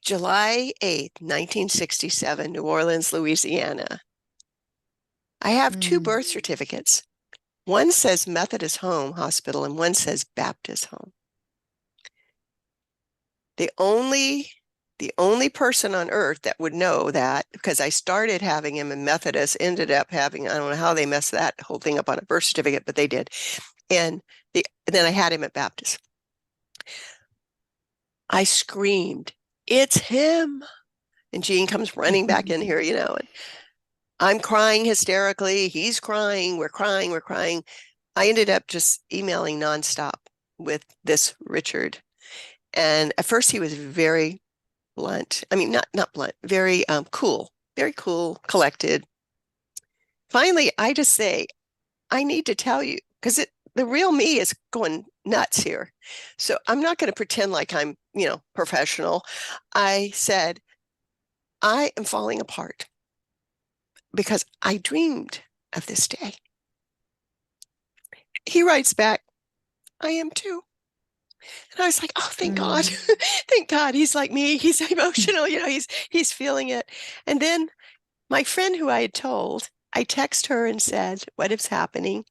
July 8th, 1967, New Orleans, Louisiana. I have two birth certificates. One says Methodist Home Hospital and one says Baptist Home. The only the only person on earth that would know that, because I started having him in Methodist, ended up having, I don't know how they messed that whole thing up on a birth certificate, but they did. And then I had him at Baptist. I screamed, "It's him." And Gene comes running back in here, and I'm crying hysterically. He's crying. We're crying. We're crying. I ended up just emailing nonstop with this Richard. And at first he was very blunt. I mean, not blunt, very cool, collected. Finally, I just say, I need to tell you, because the real me is going nuts here. So I'm not going to pretend like I'm, professional. I said, I am falling apart because I dreamed of this day. He writes back, I am too. And I was like, oh, thank God. Thank God. He's like me. He's emotional. He's feeling it. And then my friend who I had told, I text her and said, what is happening?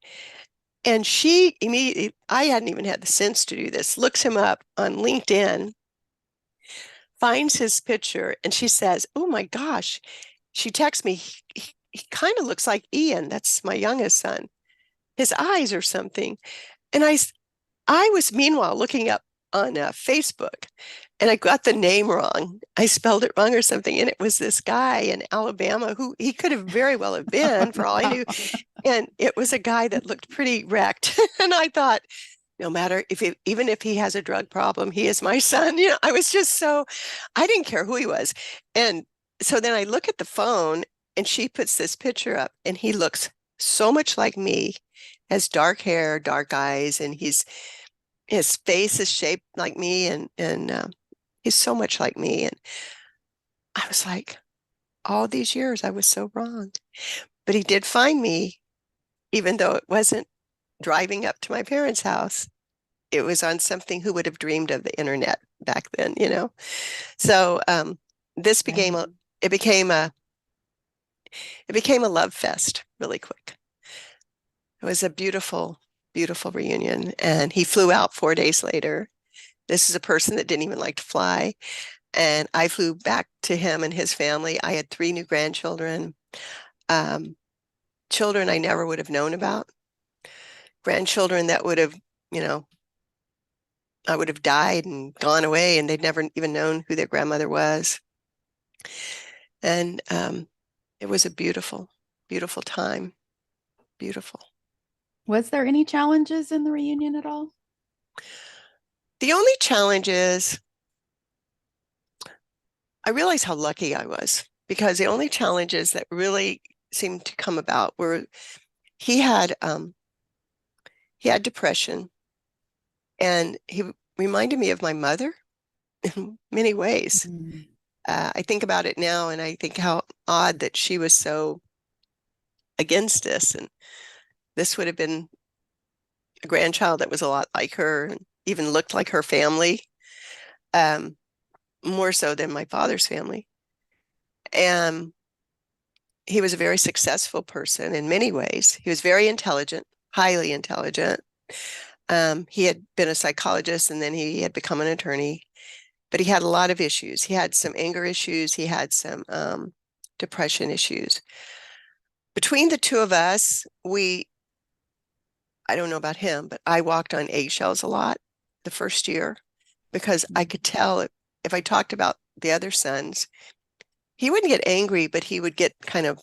And she immediately, I hadn't even had the sense to do this, looks him up on LinkedIn, finds his picture, and she says, oh my gosh. She texts me, he kind of looks like Ian. That's my youngest son. His eyes or something. And I was meanwhile looking up on Facebook, and I got the name wrong. I spelled it wrong or something. And it was this guy in Alabama who he could have very well have been for all I knew. And it was a guy that looked pretty wrecked. And I thought, no matter even if he has a drug problem, he is my son. I was just I didn't care who he was. And so then I look at the phone and she puts this picture up and he looks so much like me, has dark hair, dark eyes, and his face is shaped like me, and he's so much like me. And I was like, all these years I was so wrong. But he did find me, even though it wasn't driving up to my parents' house. It was on something who would have dreamed of the internet back then, So this became it became a love fest really quick. It was a beautiful, beautiful reunion. And he flew out 4 days later. This is a person that didn't even like to fly. And I flew back to him and his family. I had 3 new grandchildren, children I never would have known about, grandchildren that would have, I would have died and gone away and they'd never even known who their grandmother was. And it was a beautiful, beautiful time. Beautiful. Was there any challenges in the reunion at all? The only challenge is I realized how lucky I was, because the only challenges that really seemed to come about were he had depression, and he reminded me of my mother in many ways. I think about it now and I think how odd that she was so against this, and this would have been a grandchild that was a lot like her and even looked like her family, more so than my father's family. And he was a very successful person in many ways. He was very intelligent, highly intelligent. He had been a psychologist and then he had become an attorney, but he had a lot of issues. He had some anger issues. He had some depression issues. Between the two of us, I don't know about him, but I walked on eggshells a lot the first year, because I could tell if I talked about the other sons, he wouldn't get angry, but he would get kind of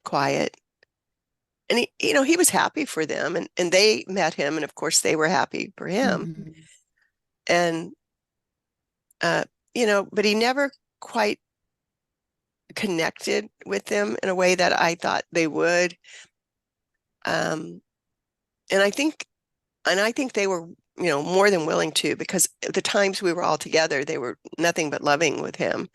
quiet. And he was happy for them, and they met him, and of course they were happy for him. And but he never quite connected with them in a way that I thought they would. And I think they were, more than willing to, because the times we were all together, they were nothing but loving with him.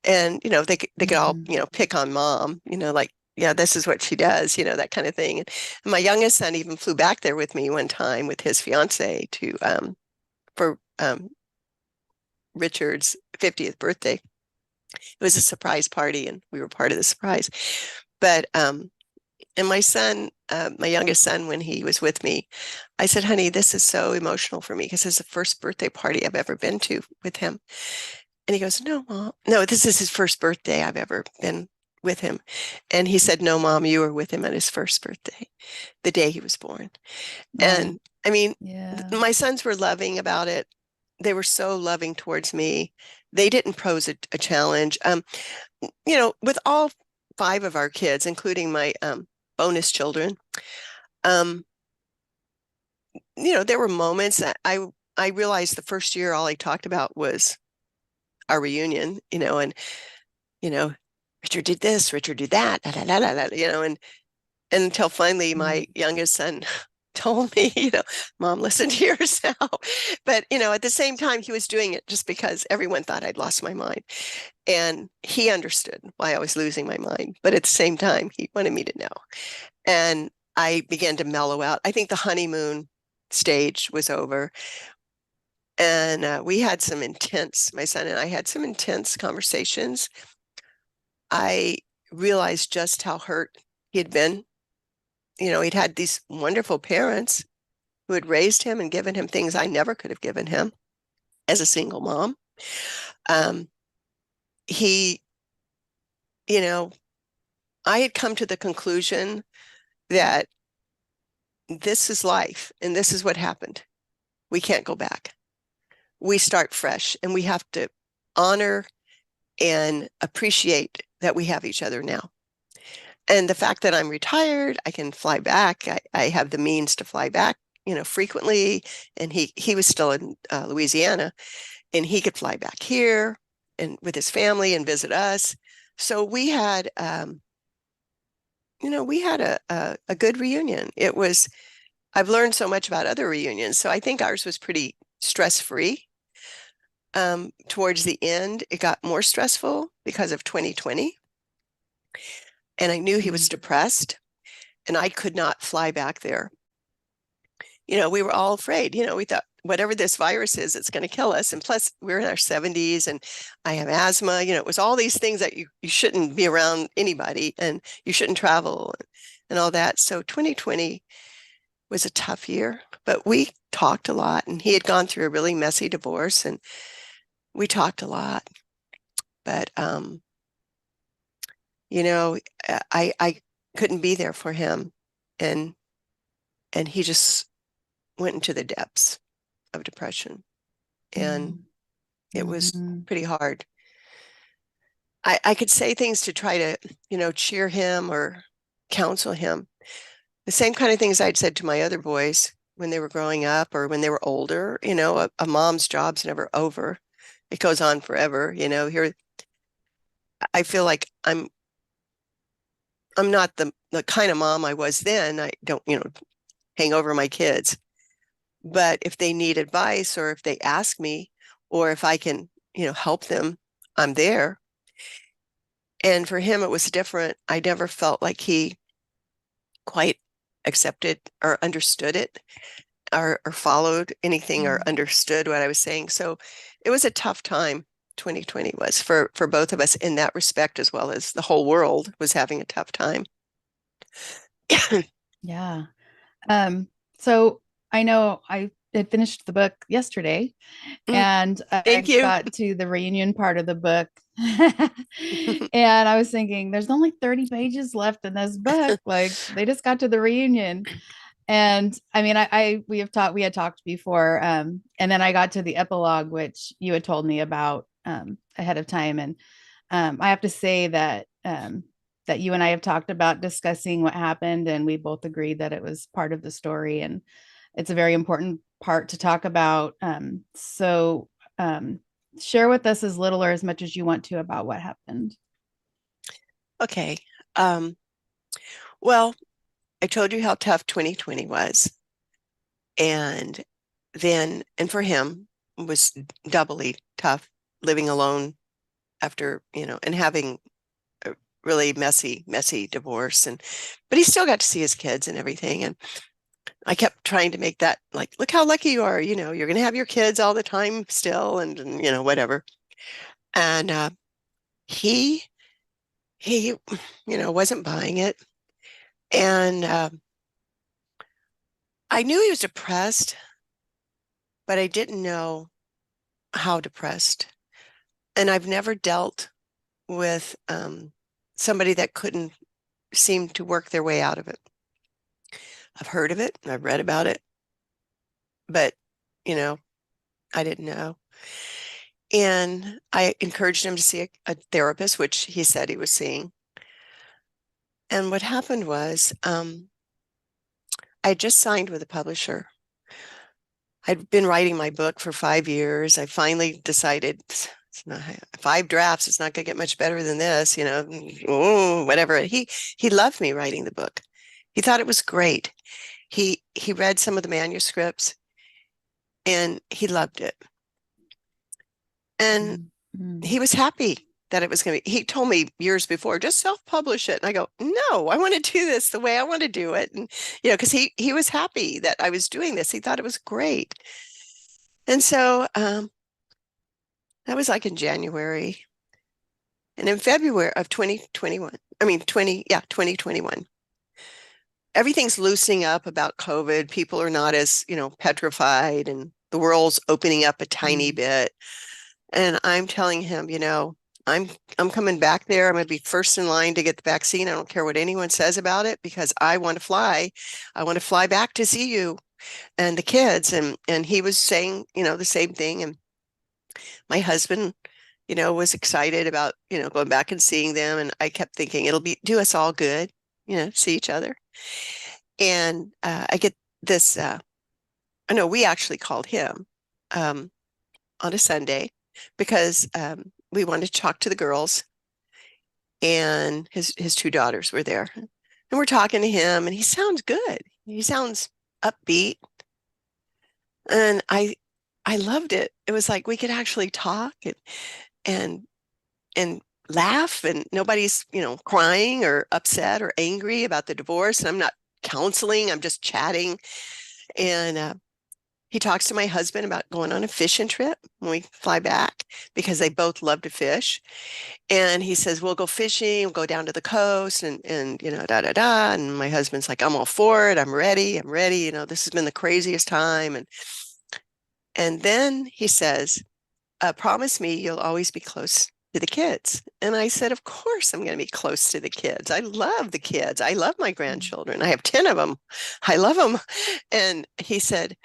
And, they could all, pick on mom, like, yeah, this is what she does, that kind of thing. And my youngest son even flew back there with me one time with his fiance for Richard's 50th birthday. It was a surprise party and we were part of the surprise. But, and my son, my youngest son, when he was with me, I said, honey, this is so emotional for me, because it's the first birthday party I've ever been to with him. And he goes, no, Mom. No, this is his first birthday I've ever been with him. And he said, no, Mom, you were with him at his first birthday, the day he was born. Oh, And I mean, yeah. my sons were loving about it. They were so loving towards me. They didn't pose a challenge. With all five of our kids, including my bonus children, um, there were moments that I realized the first year all I talked about was our reunion, and you know, Richard did this, Richard did that, da, da, da, da, da, and until finally my youngest son told me, Mom, listen to yourself. But, at the same time, he was doing it just because everyone thought I'd lost my mind. And he understood why I was losing my mind. But at the same time, he wanted me to know. And I began to mellow out. I think the honeymoon stage was over. And my son and I had some intense conversations. I realized just how hurt he had been. He'd had these wonderful parents who had raised him and given him things I never could have given him as a single mom. Um, he, you know, I had come to the conclusion that this is life and this is what happened. We can't go back. We start fresh and we have to honor and appreciate that we have each other now. And the fact that I'm retired, I can fly back. I have the means to fly back, frequently. And he was still in Louisiana, and he could fly back here and with his family and visit us. So we had a good reunion. I've learned so much about other reunions. So I think ours was pretty stress-free. Towards the end, it got more stressful because of 2020. And I knew he was depressed and I could not fly back there. We were all afraid. We thought whatever this virus is, it's going to kill us. And plus, we're in our 70s and I have asthma. It was all these things that you shouldn't be around anybody and you shouldn't travel and all that. So 2020 was a tough year, but we talked a lot. And he had gone through a really messy divorce and we talked a lot. But, I couldn't be there for him. And he just went into the depths of depression. And it was pretty hard. I could say things to try to, cheer him or counsel him. The same kind of things I'd said to my other boys when they were growing up or when they were older. A mom's job's never over. It goes on forever. Here, I feel like I'm not the kind of mom I was then. I don't, hang over my kids. But if they need advice or if they ask me or if I can, help them, I'm there. And for him, it was different. I never felt like he quite accepted or understood it or followed anything or understood what I was saying. So it was a tough time. 2020 was for both of us in that respect, as well as the whole world was having a tough time. Yeah. So I know I had finished the book yesterday and Thank I you. got to the reunion part of the book. And I was thinking, there's only 30 pages left in this book. Like they just got to the reunion. And I mean, we had talked before. And then I got to the epilogue, which you had told me about ahead of time. And I have to say that you and I have talked about discussing what happened, and we both agreed that it was part of the story, and it's a very important part to talk about. So share with us as little or as much as you want to about what happened. Okay. Well, I told you how tough 2020 was. And for him, it was doubly tough living alone after, and having a really messy divorce. But he still got to see his kids and everything. And I kept trying to make that like, look how lucky you are. You're going to have your kids all the time still and whatever. And he, he, wasn't buying it. And I knew he was depressed, but I didn't know how depressed. And I've never dealt with somebody that couldn't seem to work their way out of it. I've heard of it, and I've read about it, but, you know, I didn't know. And I encouraged him to see a therapist, which he said he was seeing. And what happened was I just signed with a publisher. I'd been writing my book for 5 years. I finally decided it's not 5 drafts. It's not going to get much better than this, whatever. He loved me writing the book. He thought it was great. He read some of the manuscripts and he loved it. And he was happy that it was going to be. He told me years before, just self-publish it. And I go, no, I want to do this the way I want to do it. And, because he was happy that I was doing this. He thought it was great. And so that was like in January. And in February of 2021, everything's loosening up about COVID. People are not as, petrified, and the world's opening up a tiny bit. And I'm telling him, I'm coming back there. I'm going to be first in line to get the vaccine. I don't care what anyone says about it, because I want to fly. I want to fly back to see you and the kids. And he was saying, the same thing. And my husband, was excited about, going back and seeing them. And I kept thinking it'll do us all good, see each other. And I get this, I know we actually called him on a Sunday because we wanted to talk to the girls, and his two daughters were there. And we're talking to him, and he sounds good. He sounds upbeat. And I loved it. It was like we could actually talk and laugh, and nobody's, crying or upset or angry about the divorce. And I'm not counseling, I'm just chatting. And he talks to my husband about going on a fishing trip when we fly back, because they both love to fish. And he says, we'll go fishing, we'll go down to the coast and da, da, da. And my husband's like, I'm all for it. I'm ready. This has been the craziest time. And then he says, promise me you'll always be close to the kids. And I said, of course I'm going to be close to the kids. I love the kids. I love my grandchildren. I have 10 of them. I love them. And he said,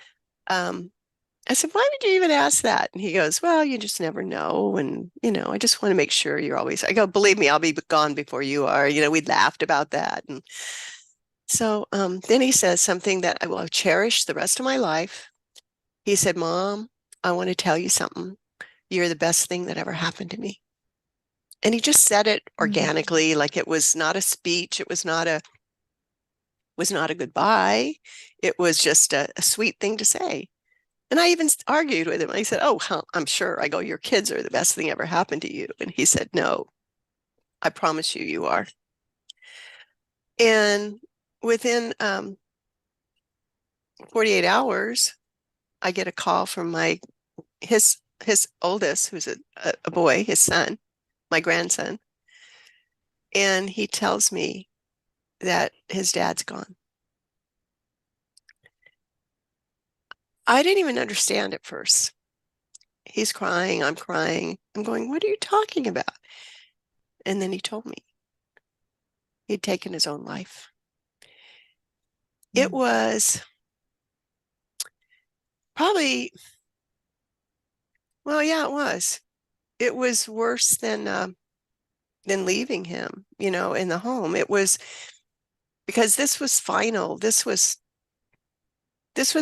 I said, why would you even ask that? And he goes, well, you just never know. And, I just want to make sure you're always, I go, believe me, I'll be gone before you are. We laughed about that. And so then he says something that I will cherish the rest of my life. He said, Mom, I want to tell you something. You're the best thing that ever happened to me. And he just said it organically, like it was not a speech. It was not a goodbye. It was just a sweet thing to say. And I even argued with him. I said, oh, I'm sure. I go, your kids are the best thing ever happened to you. And he said, no, I promise you, you are. And within 48 hours, I get a call from his oldest, who's a boy, his son, my grandson. And he tells me that his dad's gone. I didn't even understand at first. He's crying, I'm crying. I'm going, what are you talking about? And then he told me he'd taken his own life. It was probably, well, yeah, it was. It was worse than leaving him, in the home. It was because this was final. This was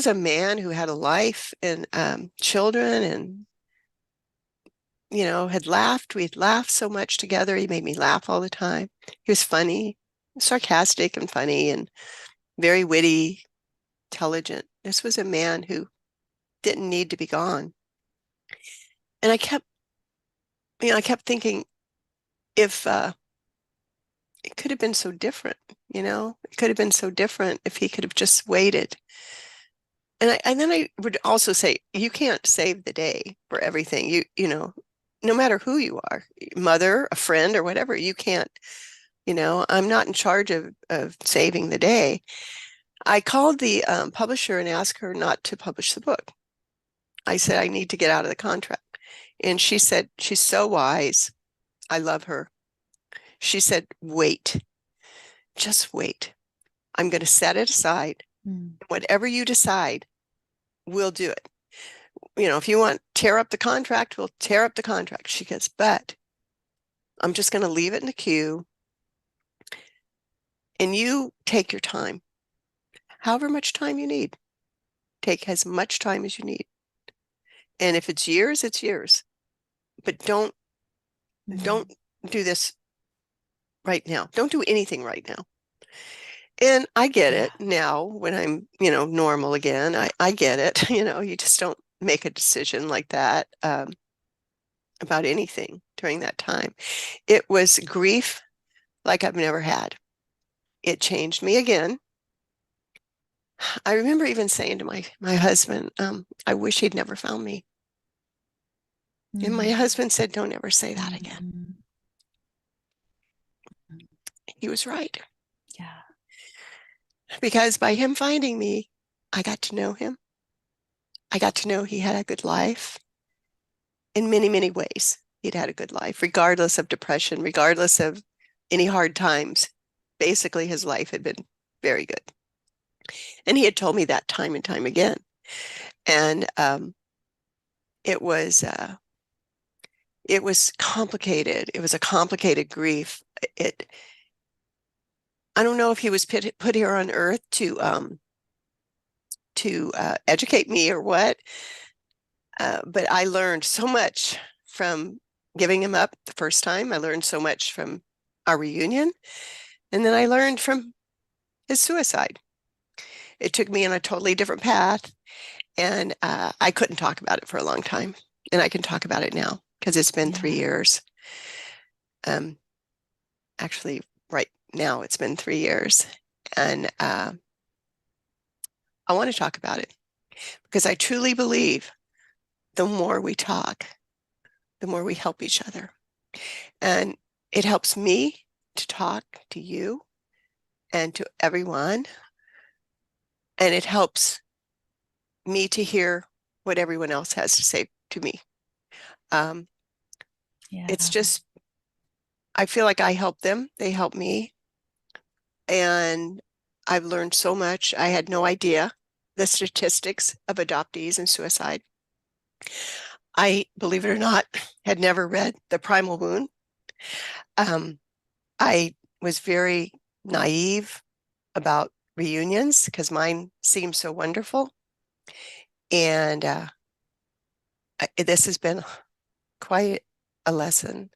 a man who had a life and children, and had laughed. We'd laughed so much together. He made me laugh all the time. He was funny, sarcastic and funny, and very witty, intelligent. This was a man who didn't need to be gone. And I kept thinking, if it could have been so different, it could have been so different if he could have just waited. And then I would also say, you can't save the day for everything. No matter who you are, mother, a friend, or whatever, you can't, I'm not in charge of saving the day. I called the publisher and asked her not to publish the book. I said, I need to get out of the contract. And she said, she's so wise. I love her. She said, wait, just wait. I'm going to set it aside. Whatever you decide, we'll do it. If you want to tear up the contract, we'll tear up the contract. She goes, but I'm just going to leave it in the queue. And you take your time, however much time you need. Take as much time as you need. And if it's years, it's years. But don't do this right now. Don't do anything right now. And I get it now when I'm, normal again. I get it. You just don't make a decision like that about anything during that time. It was grief like I've never had. It changed me again. I remember even saying to my husband, I wish he'd never found me. And my husband said, don't ever say that again. He was right. Yeah. Because by him finding me, I got to know him. I got to know he had a good life in many, many ways. He'd had a good life, regardless of depression, regardless of any hard times. Basically, his life had been very good. And he had told me that time and time again. And it was complicated. It was a complicated grief. I don't know if he was put here on earth to educate me or what, but I learned so much from giving him up the first time. I learned so much from our reunion, and then I learned from his suicide. It took me on a totally different path, and I couldn't talk about it for a long time, and I can talk about it now because it's been 3 years. Actually, right now it's been 3 years, and I want to talk about it because I truly believe the more we talk, the more we help each other. And it helps me to talk to you and to everyone. And it helps me to hear what everyone else has to say to me. It's just, I feel like I help them, they help me. And I've learned so much. I had no idea the statistics of adoptees and suicide. I, believe it or not, had never read The Primal Wound. I was very naive about reunions because mine seemed so wonderful. And this has been quite a lesson.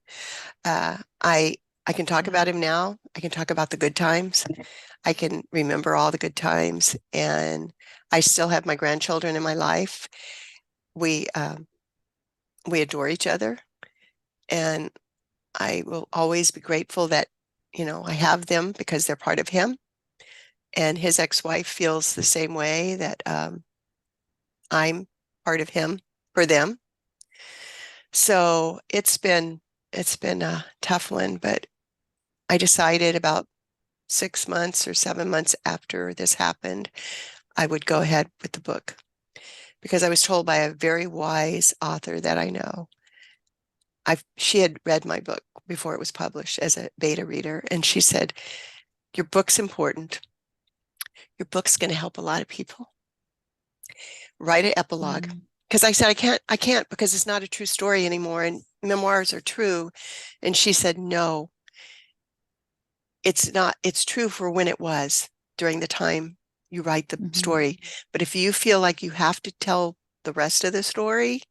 I can talk about him now. I can talk about the good times. I can remember all the good times. And I still have my grandchildren in my life. We adore each other. And I will always be grateful that, I have them because they're part of him. And his ex-wife feels the same way, that I'm part of him for them. So it's been a tough one, but I decided about 6 months or 7 months after this happened, I would go ahead with the book because I was told by a very wise author that I know. She had read my book before it was published as a beta reader, and she said, your book's important. Your book's going to help a lot of people. Write an epilogue. Because I said, I can't because it's not a true story anymore and memoirs are true. And she said, no, it's not. It's true for when it was during the time you write the story. But if you feel like you have to tell the rest of the story,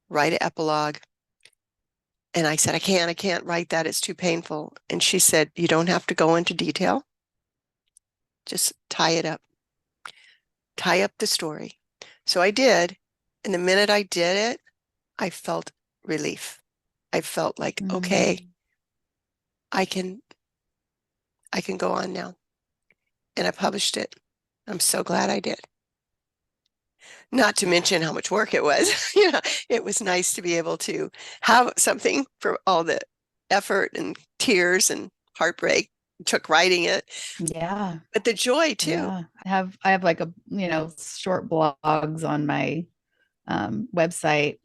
write an epilogue. And I said, I can't write that. It's too painful. And she said, you don't have to go into detail. Just tie it up. Tie up the story. So I did. And the minute I did it, I felt relief. I felt like, okay, I can go on now. And I published it. I'm so glad I did. Not to mention how much work it was. It was nice to be able to have something for all the effort and tears and heartbreak it took writing it. Yeah. But the joy too. Yeah. I have like short blogs on my website,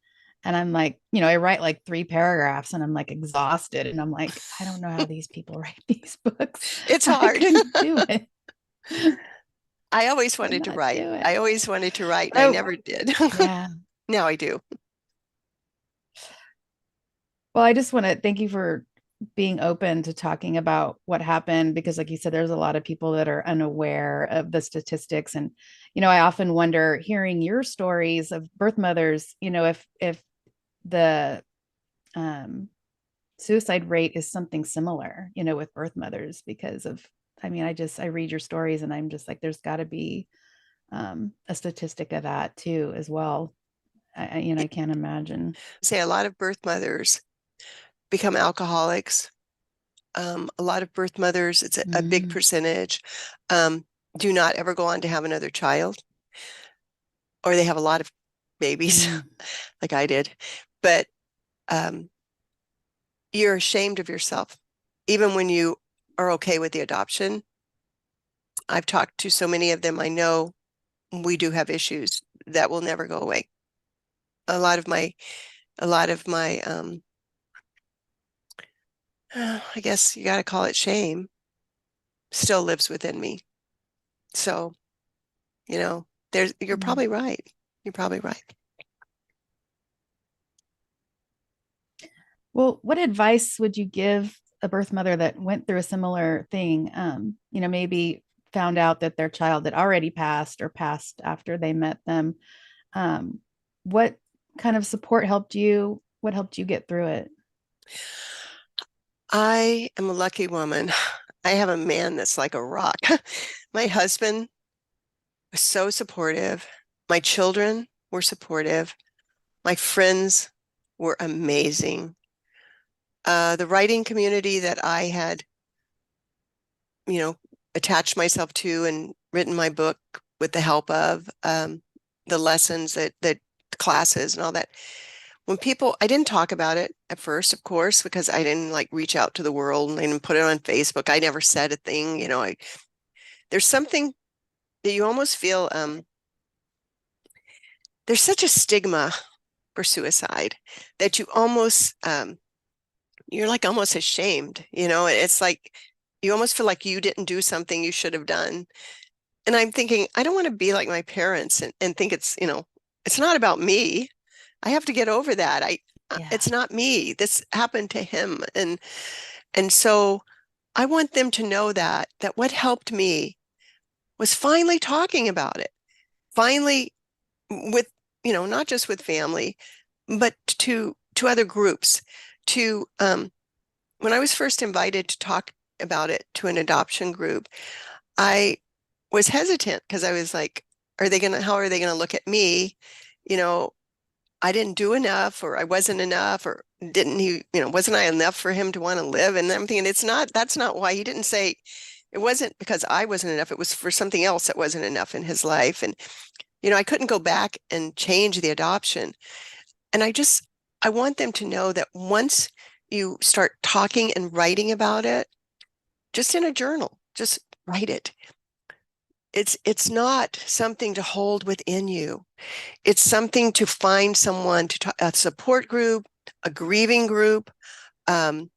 And I'm like, I write like 3 paragraphs and I'm like exhausted. And I'm like, I don't know how these people write these books. It's I hard. couldn't do it. I always Could wanted to not write. do it. I always wanted to write, and I But never did. yeah. Now I do. Well, I just want to thank you for being open to talking about what happened because, like you said, there's a lot of people that are unaware of the statistics. And, I often wonder, hearing your stories of birth mothers, if the suicide rate is something similar, with birth mothers because of, I read your stories and I'm just like, there's got to be a statistic of that too, as well. I can't imagine. Say a lot of birth mothers become alcoholics. A lot of birth mothers, it's a big Mm, percentage, do not ever go on to have another child, or they have a lot of babies mm, like I did. But um, you're ashamed of yourself, even when you are okay with the adoption. I've talked to so many of them. I know we do have issues that will never go away. A lot of my, a lot of my, I guess you got to call it shame, still lives within me. So, you're mm. probably right. You're probably right. Well, what advice would you give a birth mother that went through a similar thing? Maybe found out that their child had already passed or passed after they met them. Um, what kind of support helped you? What helped you get through it? I am a lucky woman. I have a man that's like a rock. My husband was so supportive. My children were supportive. My friends were amazing. The writing community that I had, you know, attached myself to and written my book with the help of, the lessons that classes and all that. When people, I didn't talk about it at first, of course, because I didn't like reach out to the world and I didn't put it on Facebook. I never said a thing, there's something that you almost feel, there's such a stigma for suicide that you're like almost ashamed, it's like you almost feel like you didn't do something you should have done. And I'm thinking, I don't want to be like my parents and think it's not about me. I have to get over that. Yeah. It's not me. This happened to him. And so I want them to know that what helped me was finally talking about it. Finally with, not just with family, but to other groups, to when I was first invited to talk about it to an adoption group, I was hesitant because I was like, how are they gonna look at me? You know, I didn't do enough, or I wasn't enough, or didn't he, wasn't I enough for him to want to live? And I'm thinking, that's not why. He didn't say it wasn't because I wasn't enough. It was for something else that wasn't enough in his life. And, I couldn't go back and change the adoption. And I want them to know that once you start talking and writing about it, just in a journal, just write it. It's not something to hold within you. It's something to find someone to talk, a support group, a grieving group. Um,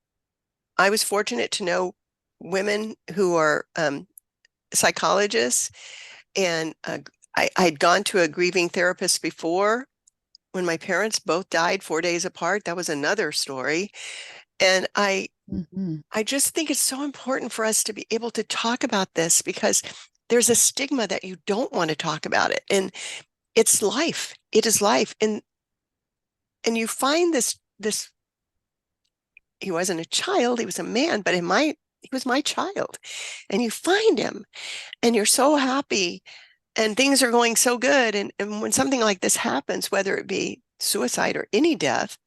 I was fortunate to know women who are psychologists, and I'd gone to a grieving therapist before when my parents both died 4 days apart. That was another story. And Mhm. I just think it's so important for us to be able to talk about this because there's a stigma that you don't want to talk about it. And it's life. It is life. And you find this he wasn't a child, he was a man, but he was my child. And you find him and you're so happy and things are going so good. And when something like this happens, whether it be suicide or any death,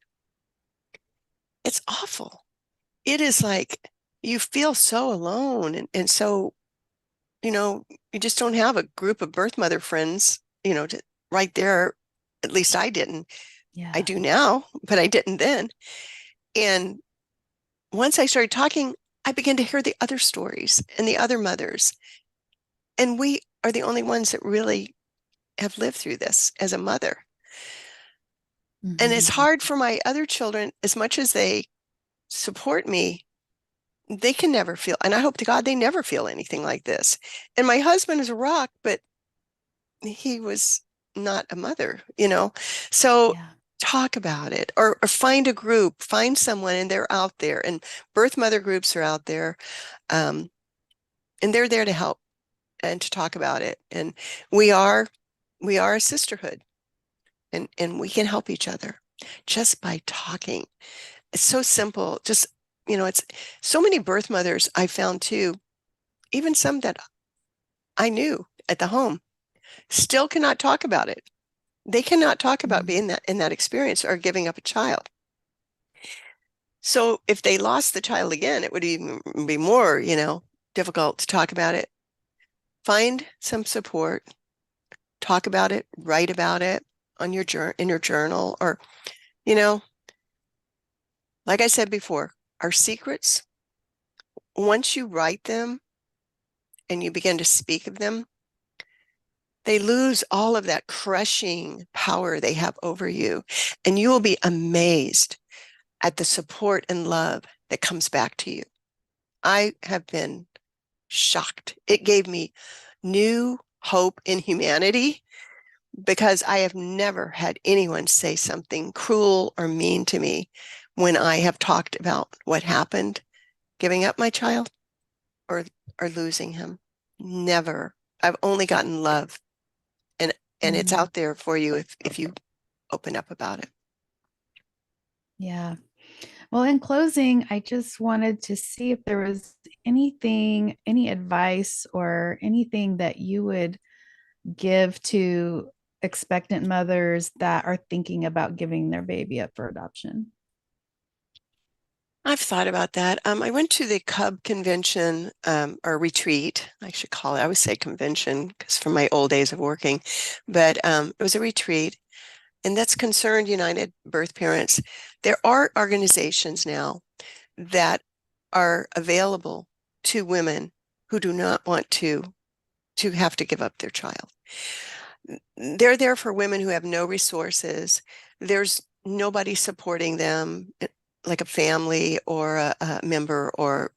it's awful. It is like you feel so alone and so, you just don't have a group of birth mother friends, right there. At least I didn't. I Yeah. do now, but I didn't then. And once I started talking, I began to hear the other stories and the other mothers. And we are the only ones that really have lived through this as a mother. And it's Mhm. hard for my other children, as much as they support me, they can never feel, and I hope to God they never feel anything like this. And my husband is a rock, but he was not a mother, you know? So Yeah. talk about it, or find a group, find someone, and they're out there, and birth mother groups are out there. Um, and they're there to help and to talk about it. And we are, we are a sisterhood, and we can help each other just by talking. It's so simple. Just, it's so many birth mothers I found too, even some that I knew at the home, still cannot talk about it. They cannot talk about Mm. being that in that experience or giving up a child. So if they lost the child again, it would even be more, difficult to talk about it. Find some support, talk about it, write about it on your in your journal, or, you know, like I said before, our secrets, once you write them and you begin to speak of them, they lose all of that crushing power they have over you. And you will be amazed at the support and love that comes back to you. I have been shocked. It gave me new hope in humanity because I have never had anyone say something cruel or mean to me when I have talked about what happened, giving up my child or losing him. Never. I've only gotten love, and it's Mm. out there for you if you open up about it. Yeah. Well, in closing, I just wanted to see if there was anything, any advice or anything that you would give to expectant mothers that are thinking about giving their baby up for adoption. I've thought about that. I went to the Cub convention, or retreat, I should call it. I would say convention because from my old days of working, but it was a retreat, and that's Concerned United Birth Parents. There are organizations now that are available to women who do not want to have to give up their child. They're there for women who have no resources. There's nobody supporting them, like a family or a member, or,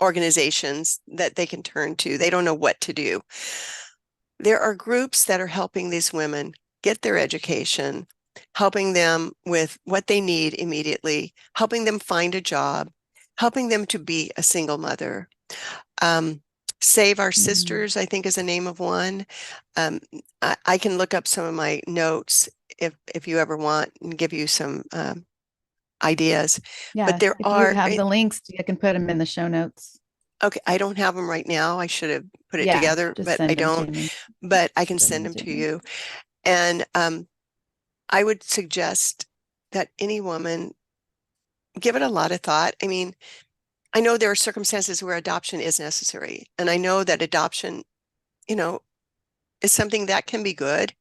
organizations that they can turn to. They don't know what to do. There are groups that are helping these women get their education, helping them with what they need immediately, helping them find a job, helping them to be a single mother. Um, Save Our Mm-hmm. Sisters, I think, is the name of one. Um, I can look up some of my notes if you ever want, and give you some ideas. But Yeah, there if you are, have the links, I can put them in the show notes. okay, I don't have them right now. I should have put it Yeah, together, just but I send them don't. to me. But I can Send send them them to to me. you. And I would suggest that any woman give it a lot of thought. I mean, I know there are circumstances where adoption is necessary, and I know that adoption, you know, is something that can be good.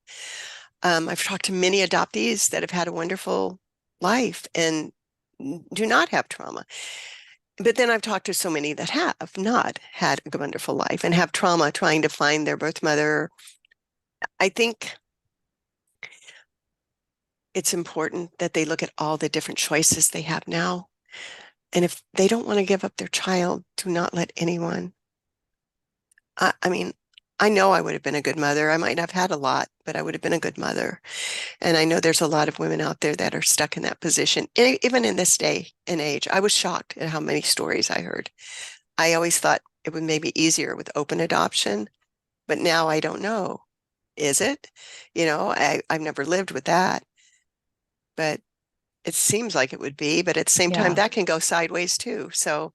I've talked to many adoptees that have had a wonderful life and do not have trauma. But then I've talked to so many that have not had a wonderful life and have trauma trying to find their birth mother. I think it's important that they look at all the different choices they have now. And if they don't want to give up their child, do not let anyone. I mean, I know I would have been a good mother. I might not have had a lot, but I would have been a good mother. And I know there's a lot of women out there that are stuck in that position. Even in this day and age, I was shocked at how many stories I heard. I always thought it would maybe easier with open adoption, but now I don't know. Is it? I've never lived with that, but it seems like it would be, but at the same time, Yeah. that can go sideways too. So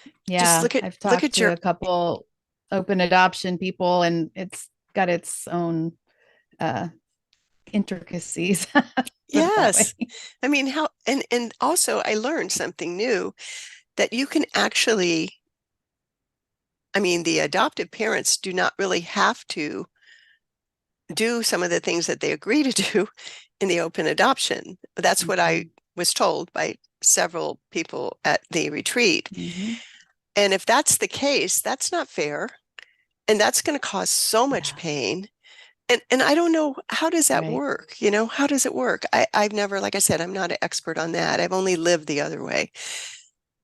just Yeah. I've look talked at to your, a couple open adoption people, and it's got its own uh, intricacies, put it that way. yes. I mean, how, and also I learned something new that you can actually, I mean, the adoptive parents do not really have to do some of the things that they agree to do in the open adoption. That's what I Mhm. was told by several people at the retreat. Mhm. And if that's the case, that's not fair. And that's going to cause so much Yeah. pain. And I don't know, how does that Right. work? How does it work? I've never, like I said, I'm not an expert on that. I've only lived the other way.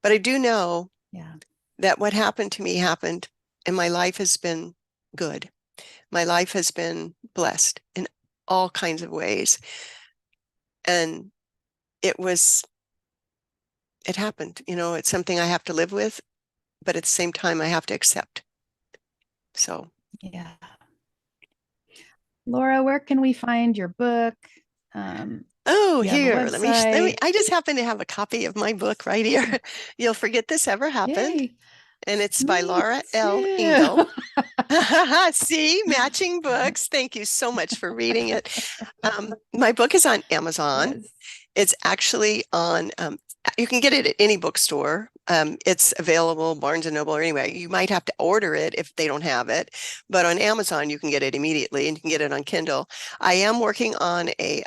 But I do know Yeah. that what happened to me happened, and my life has been good. My life has been blessed in all kinds of ways. And it was, it happened. It's something I have to live with, but at the same time, I have to accept. So, Yeah. Laura, where can we find your book? Um, oh, do you have a here, let me, website? I just happen to have a copy of my book right here. You'll Forget This Ever Happened. Yay. And it's by Me Laura L. Engel. too. See, matching books. Thank you so much for reading it. My book is on Amazon. Yes. It's actually on, you can get it at any bookstore. It's available, Barnes and Noble, or anyway. You might have to order it if they don't have it, but on Amazon, you can get it immediately and you can get it on Kindle. I am working on a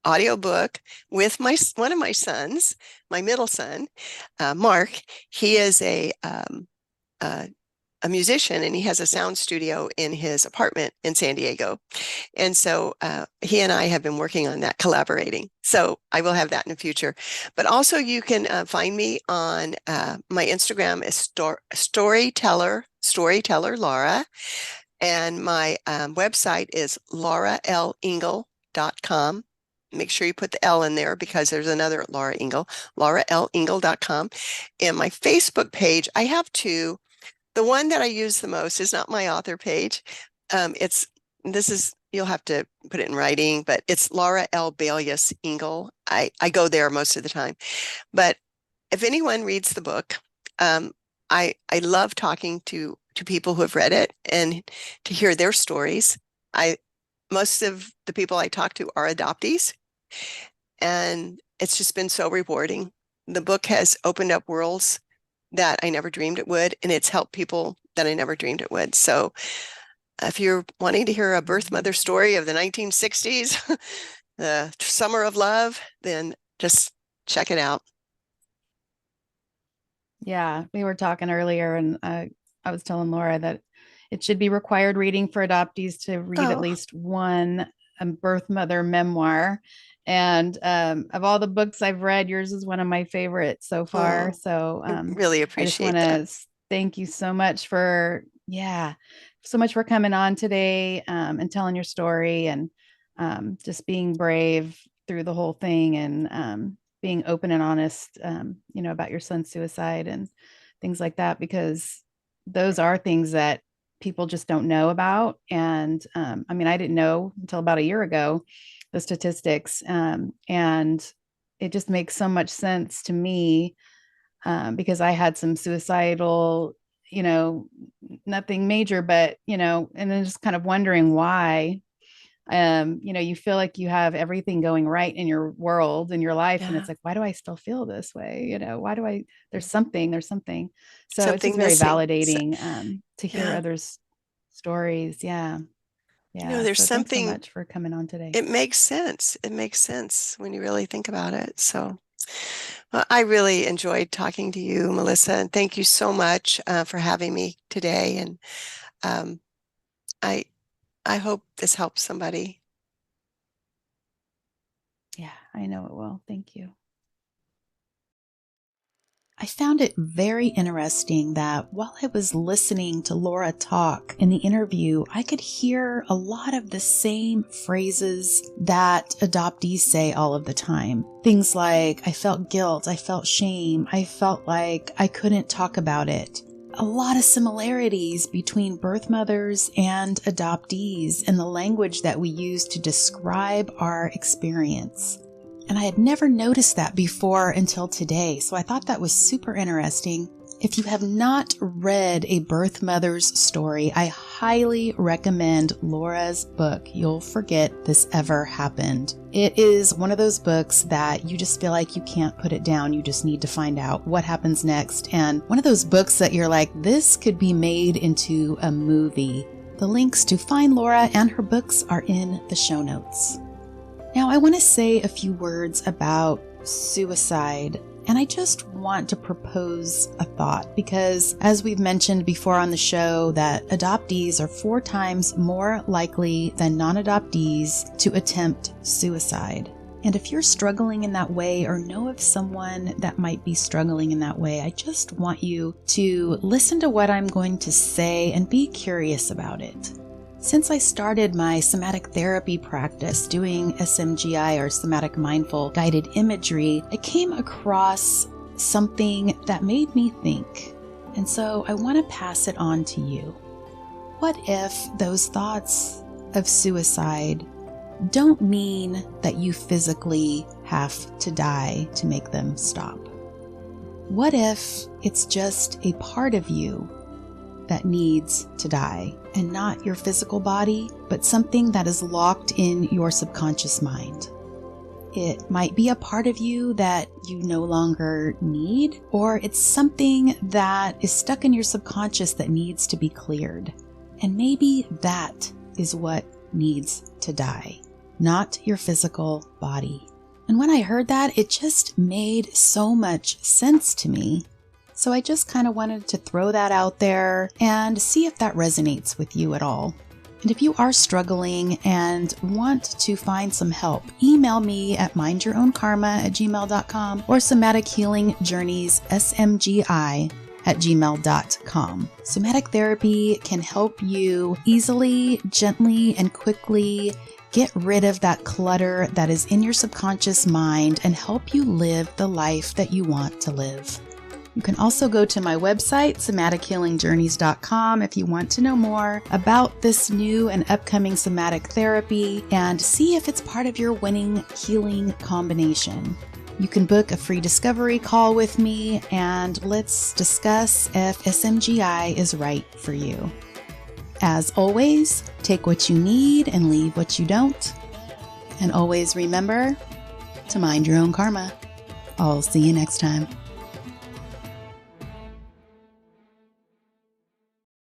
audio book with one of my sons, my middle son, Mark. He is a musician and he has a sound studio in his apartment in San Diego. And so he and I have been working on that, collaborating. So I will have that in the future. But also you can find me on my Instagram is storyteller Laura. And my website is lauralengel.com. Make sure you put the L in there because there's another Laura Engel, lauralengel.com. And my Facebook page, I have two. The one that I use the most is not my author page. You'll have to put it in writing, but it's Laura L. Baelius Engel. I go there most of the time. But if anyone reads the book, I love talking to people who have read it and to hear their stories. Most of the people I talk to are adoptees, and it's just been so rewarding. The book has opened up worlds that I never dreamed it would, and it's helped people that I never dreamed it would. So if you're wanting to hear a birth mother story of the 1960s, the summer of love, then just check it out. Yeah, we were talking earlier, and I was telling Laura that it should be required reading for adoptees to read at Oh, least one birth mother memoir. And of all the books I've read, yours is one of my favorites so far. oh, So I really I just want appreciate that. to thank you so much for, so much for coming on today and telling your story and just being brave through the whole thing and being open and honest, about your son's suicide and things like that, because those are things that people just don't know about. And I mean, I didn't know until about a year ago the statistics, and it just makes so much sense to me because I had some suicidal, nothing major, but and then just kind of wondering why you feel like you have everything going right in your world, in your life. And Yeah, it's like, why do I still feel this way? Why do I, there's something. So it's just something very missing. So, validating to hear yeah, others' stories. Yeah. Yeah. there's So thanks so something, much for coming on today. it makes sense. It makes sense when you really think about it. So, well, I really enjoyed talking to you, Melissa, and thank you so much for having me today. And um, I I hope this helps somebody. Yeah, I know it will. Thank you. I found it very interesting that while I was listening to Laura talk in the interview, I could hear a lot of the same phrases that adoptees say all of the time. Things like, I felt guilt, I felt shame, I felt like I couldn't talk about it. A lot of similarities between birth mothers and adoptees in the language that we use to describe our experience. And I had never noticed that before until today, so I thought that was super interesting. If you have not read A Birth Mother's Story, I highly recommend Laura's book, You'll Forget This Ever Happened. It is one of those books that you just feel like you can't put it down. You just need to find out what happens next. And one of those books that you're like, this could be made into a movie. The links to find Laura and her books are in the show notes. Now, I want to say a few words about suicide. And I just want to propose a thought because, as we've mentioned before on the show, that adoptees are 4 times more likely than non-adoptees to attempt suicide. And if you're struggling in that way or know of someone that might be struggling in that way, I just want you to listen to what I'm going to say and be curious about it. Since I started my somatic therapy practice doing SMGI or somatic mindful guided imagery, I came across something that made me think. And so I want to pass it on to you. What if those thoughts of suicide don't mean that you physically have to die to make them stop? What if it's just a part of you that needs to die, and not your physical body, but something that is locked in your subconscious mind? It might be a part of you that you no longer need, or it's something that is stuck in your subconscious that needs to be cleared. And maybe that is what needs to die, not your physical body. And when I heard that, it just made so much sense to me. So I just kind of wanted to throw that out there and see if that resonates with you at all. And if you are struggling and want to find some help, email me at mindyourownkarma@gmail.com or somatic.healing.journeys@gmail.com. Somatic therapy can help you easily, gently, and quickly get rid of that clutter that is in your subconscious mind and help you live the life that you want to live. You can also go to my website, somatichealingjourneys.com, if you want to know more about this new and upcoming somatic therapy and see if it's part of your winning healing combination. You can book a free discovery call with me and let's discuss if SMGI is right for you. As always, take what you need and leave what you don't. And always remember to mind your own karma. I'll see you next time.